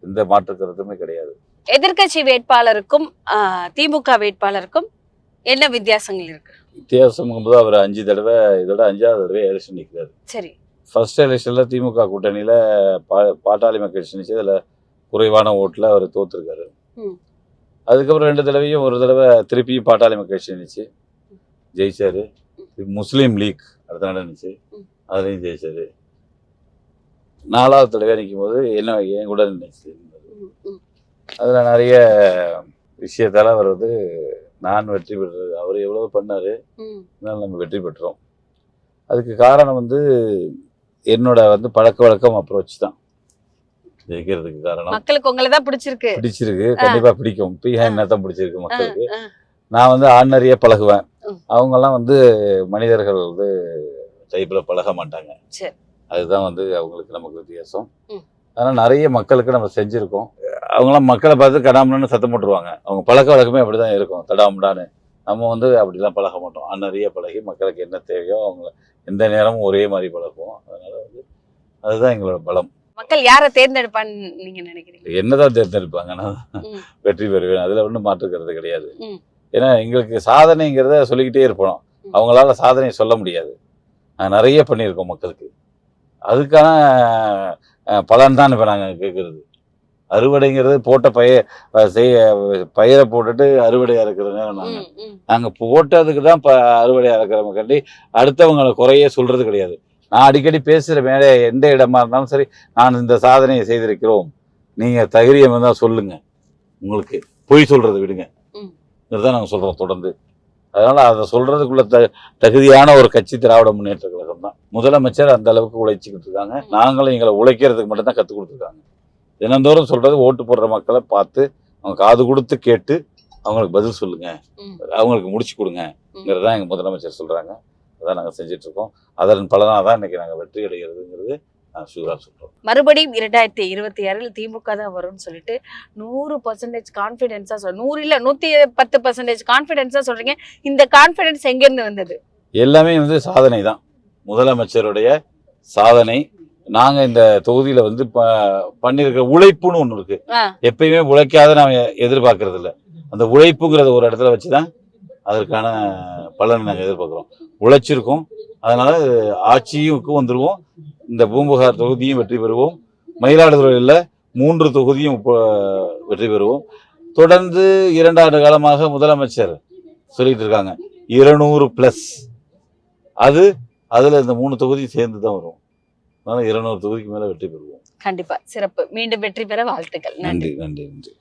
எந்த மாற்று கருத்துமே கிடையாது. எதிர்கட்சி வேட்பாளருக்கும் திமுக வேட்பாளருக்கும் என்ன வித்தியாசங்கள் இருக்கு? வித்தியாசம் போது அவர் 5 தடவை, இதோட 5வது தடவை எலெக்ஷன் நிற்கிறாரு. சரி. ஃபர்ஸ்ட் எலெக்ஷன்ல திமுக கூட்டணியில பாட்டாளி மக்கள் கட்சி நிச்சு அதுல குறைவான ஓட்டுல அவர் தோத்துருக்காரு. அதுக்கப்புறம் 2 தடவையும், ஒரு தடவை திருப்பியும் பாட்டாளி மக்கள் கட்சி நிச்சு ஜெயிச்சாரு. முஸ்லீம் லீக் அடுத்த நடந்துச்சு, அதுலயும் ஜெயிச்சாரு. 4வது தடவை நிற்கும் போது என் கூட நினைச்சு அதுல நிறைய விஷயத்தால அவர் வந்து நான் வெற்றி பெற்றது. அவர் எவ்வளவு பண்ணாரு, நம்ம வெற்றி பெற்றோம். அதுக்கு காரணம் வந்து என்னோட வந்து பழக்க வழக்கம் அப்ரோச் தான் ஜெயிக்கிறதுக்கு காரணம். மக்களுக்கு உங்களை தான் பிடிச்சிருக்கு. கண்டிப்பா பிடிக்கும். என்னத்தான் பிடிச்சிருக்கு மக்களுக்கு. நான் வந்து ஆர்டினரியா பழகுவேன். அவங்க எல்லாம் வந்து மனிதர்கள் வந்து டைப்ல பழக மாட்டாங்க. அதுதான் வந்து அவங்களுக்கு நமக்கு வித்தியாசம். அதனால நிறைய மக்களுக்கு நம்ம செஞ்சிருக்கோம். அவங்களாம் மக்களை பார்த்து கடாமடான்னு சத்தம் போட்டுருவாங்க. அவங்க பழக்க வழக்கமே அப்படிதான் இருக்கும், தடாமுடான்னு. நம்ம வந்து அப்படிலாம் பழக மாட்டோம். ஆர்டினரியா பழகி மக்களுக்கு என்ன தேவையோ அவங்க எந்த நேரமும் ஒரே மாதிரி பழகுவோம். அதனால வந்து அதுதான் எங்களோட பலம். மக்கள் யாரை தேர்ந்தெடுப்பான்னு நீங்க நினைக்கிறீங்க? என்னதான் தேர்ந்தெடுப்பாங்க, நான் வெற்றி பெறுவேன், அதுல ஒன்றும் மாற்றுக்கிறது கிடையாது. ஏன்னா எங்களுக்கு சாதனைங்கிறத சொல்லிக்கிட்டே இருப்போம், அவங்களால சாதனை சொல்ல முடியாது. நிறைய பண்ணியிருக்கோம் மக்களுக்கு. அதுக்கான பலன் தான் இப்போ நாங்கள் கேட்குறது. அறுவடைங்கிறது போட்ட பயிரை போட்டுட்டு அறுவடையாக இருக்கிற நேரம் நாங்கள் போட்டதுக்கு தான் அறுவடையாக இருக்கிறவங்க கண்டி அடுத்தவங்களை குறையே சொல்றது கிடையாது. நான் அடிக்கடி பேசுகிற மேலே எந்த இடமா இருந்தாலும் சரி, நான் இந்த சாதனையை செய்திருக்கிறோம், நீங்கள் தகுதியை தான் சொல்லுங்க, உங்களுக்கு பொய் சொல்றதை விடுங்க தான் நாங்கள் சொல்கிறோம் தொடர்ந்து. அதனால அதை சொல்றதுக்குள்ள தகுதியான ஒரு கட்சி திராவிட முன்னேற்ற கழகம் தான். முதலமைச்சர் அந்த அளவுக்கு உழைச்சிக்கிட்டு இருக்காங்க. நாங்களும் எங்களை உழைக்கிறதுக்கு மட்டும் தான் கற்றுக் கொடுத்துருக்காங்க. தினந்தோறும் சொல்றது ஓட்டு போடுற மக்களை பார்த்து அவங்க காது கொடுத்து கேட்டு அவங்களுக்கு பதில் சொல்லுங்க, அவங்களுக்கு முடிச்சு கொடுங்கிறதான் எங்க முதலமைச்சர் சொல்றாங்க. அதான் நாங்கள் செஞ்சுட்டு இருக்கோம். அதன் பலனாக தான் இன்னைக்கு நாங்கள் வெற்றி அடைகிறதுங்கிறது சொல்றோம். மறுபடியும் 2026 திமுக தான் வரும்னு சொல்லிட்டு 100% கான்பிடன்ஸா 100 இல்ல 110% கான்பிடன்ஸா சொல்றீங்க. இந்த கான்பிடன்ஸ் எங்க இருந்து வந்தது? எல்லாமே வந்து சாதனை தான், முதலமைச்சருடைய சாதனை. நாங்க இந்த தொகுதியில வந்து பண்ணிருக்கிற உழைப்புன்னு ஒண்ணு இருக்கு. எப்பயுமே உழைக்காத நாம எதிர்பார்க்கறது இல்ல. அந்த உழைப்புங்கிறத ஒரு இடத்துல வச்சு தான் அதற்கான பலனை நாங்கள் எதிர்பார்க்குறோம். உழைச்சிருக்கோம், அதனால் ஆட்சியுக்கு வந்துடுவோம், இந்த பூம்புகார் தொகுதியும் வெற்றி பெறுவோம், மயிலாடுதுறையில் 3 தொகுதியும் வெற்றி பெறுவோம். தொடர்ந்து 2 ஆண்டு காலமாக முதலமைச்சர் சொல்லிட்டு இருக்காங்க 200+. அதில் இந்த 3 தொகுதி சேர்ந்து தான் வரும். அதனால் 200 தொகுதிக்கு மேலே வெற்றி பெறுவோம். கண்டிப்பா சிறப்பு. மீண்டும் வெற்றி பெற வாழ்த்துக்கள். நன்றி நன்றி நன்றி.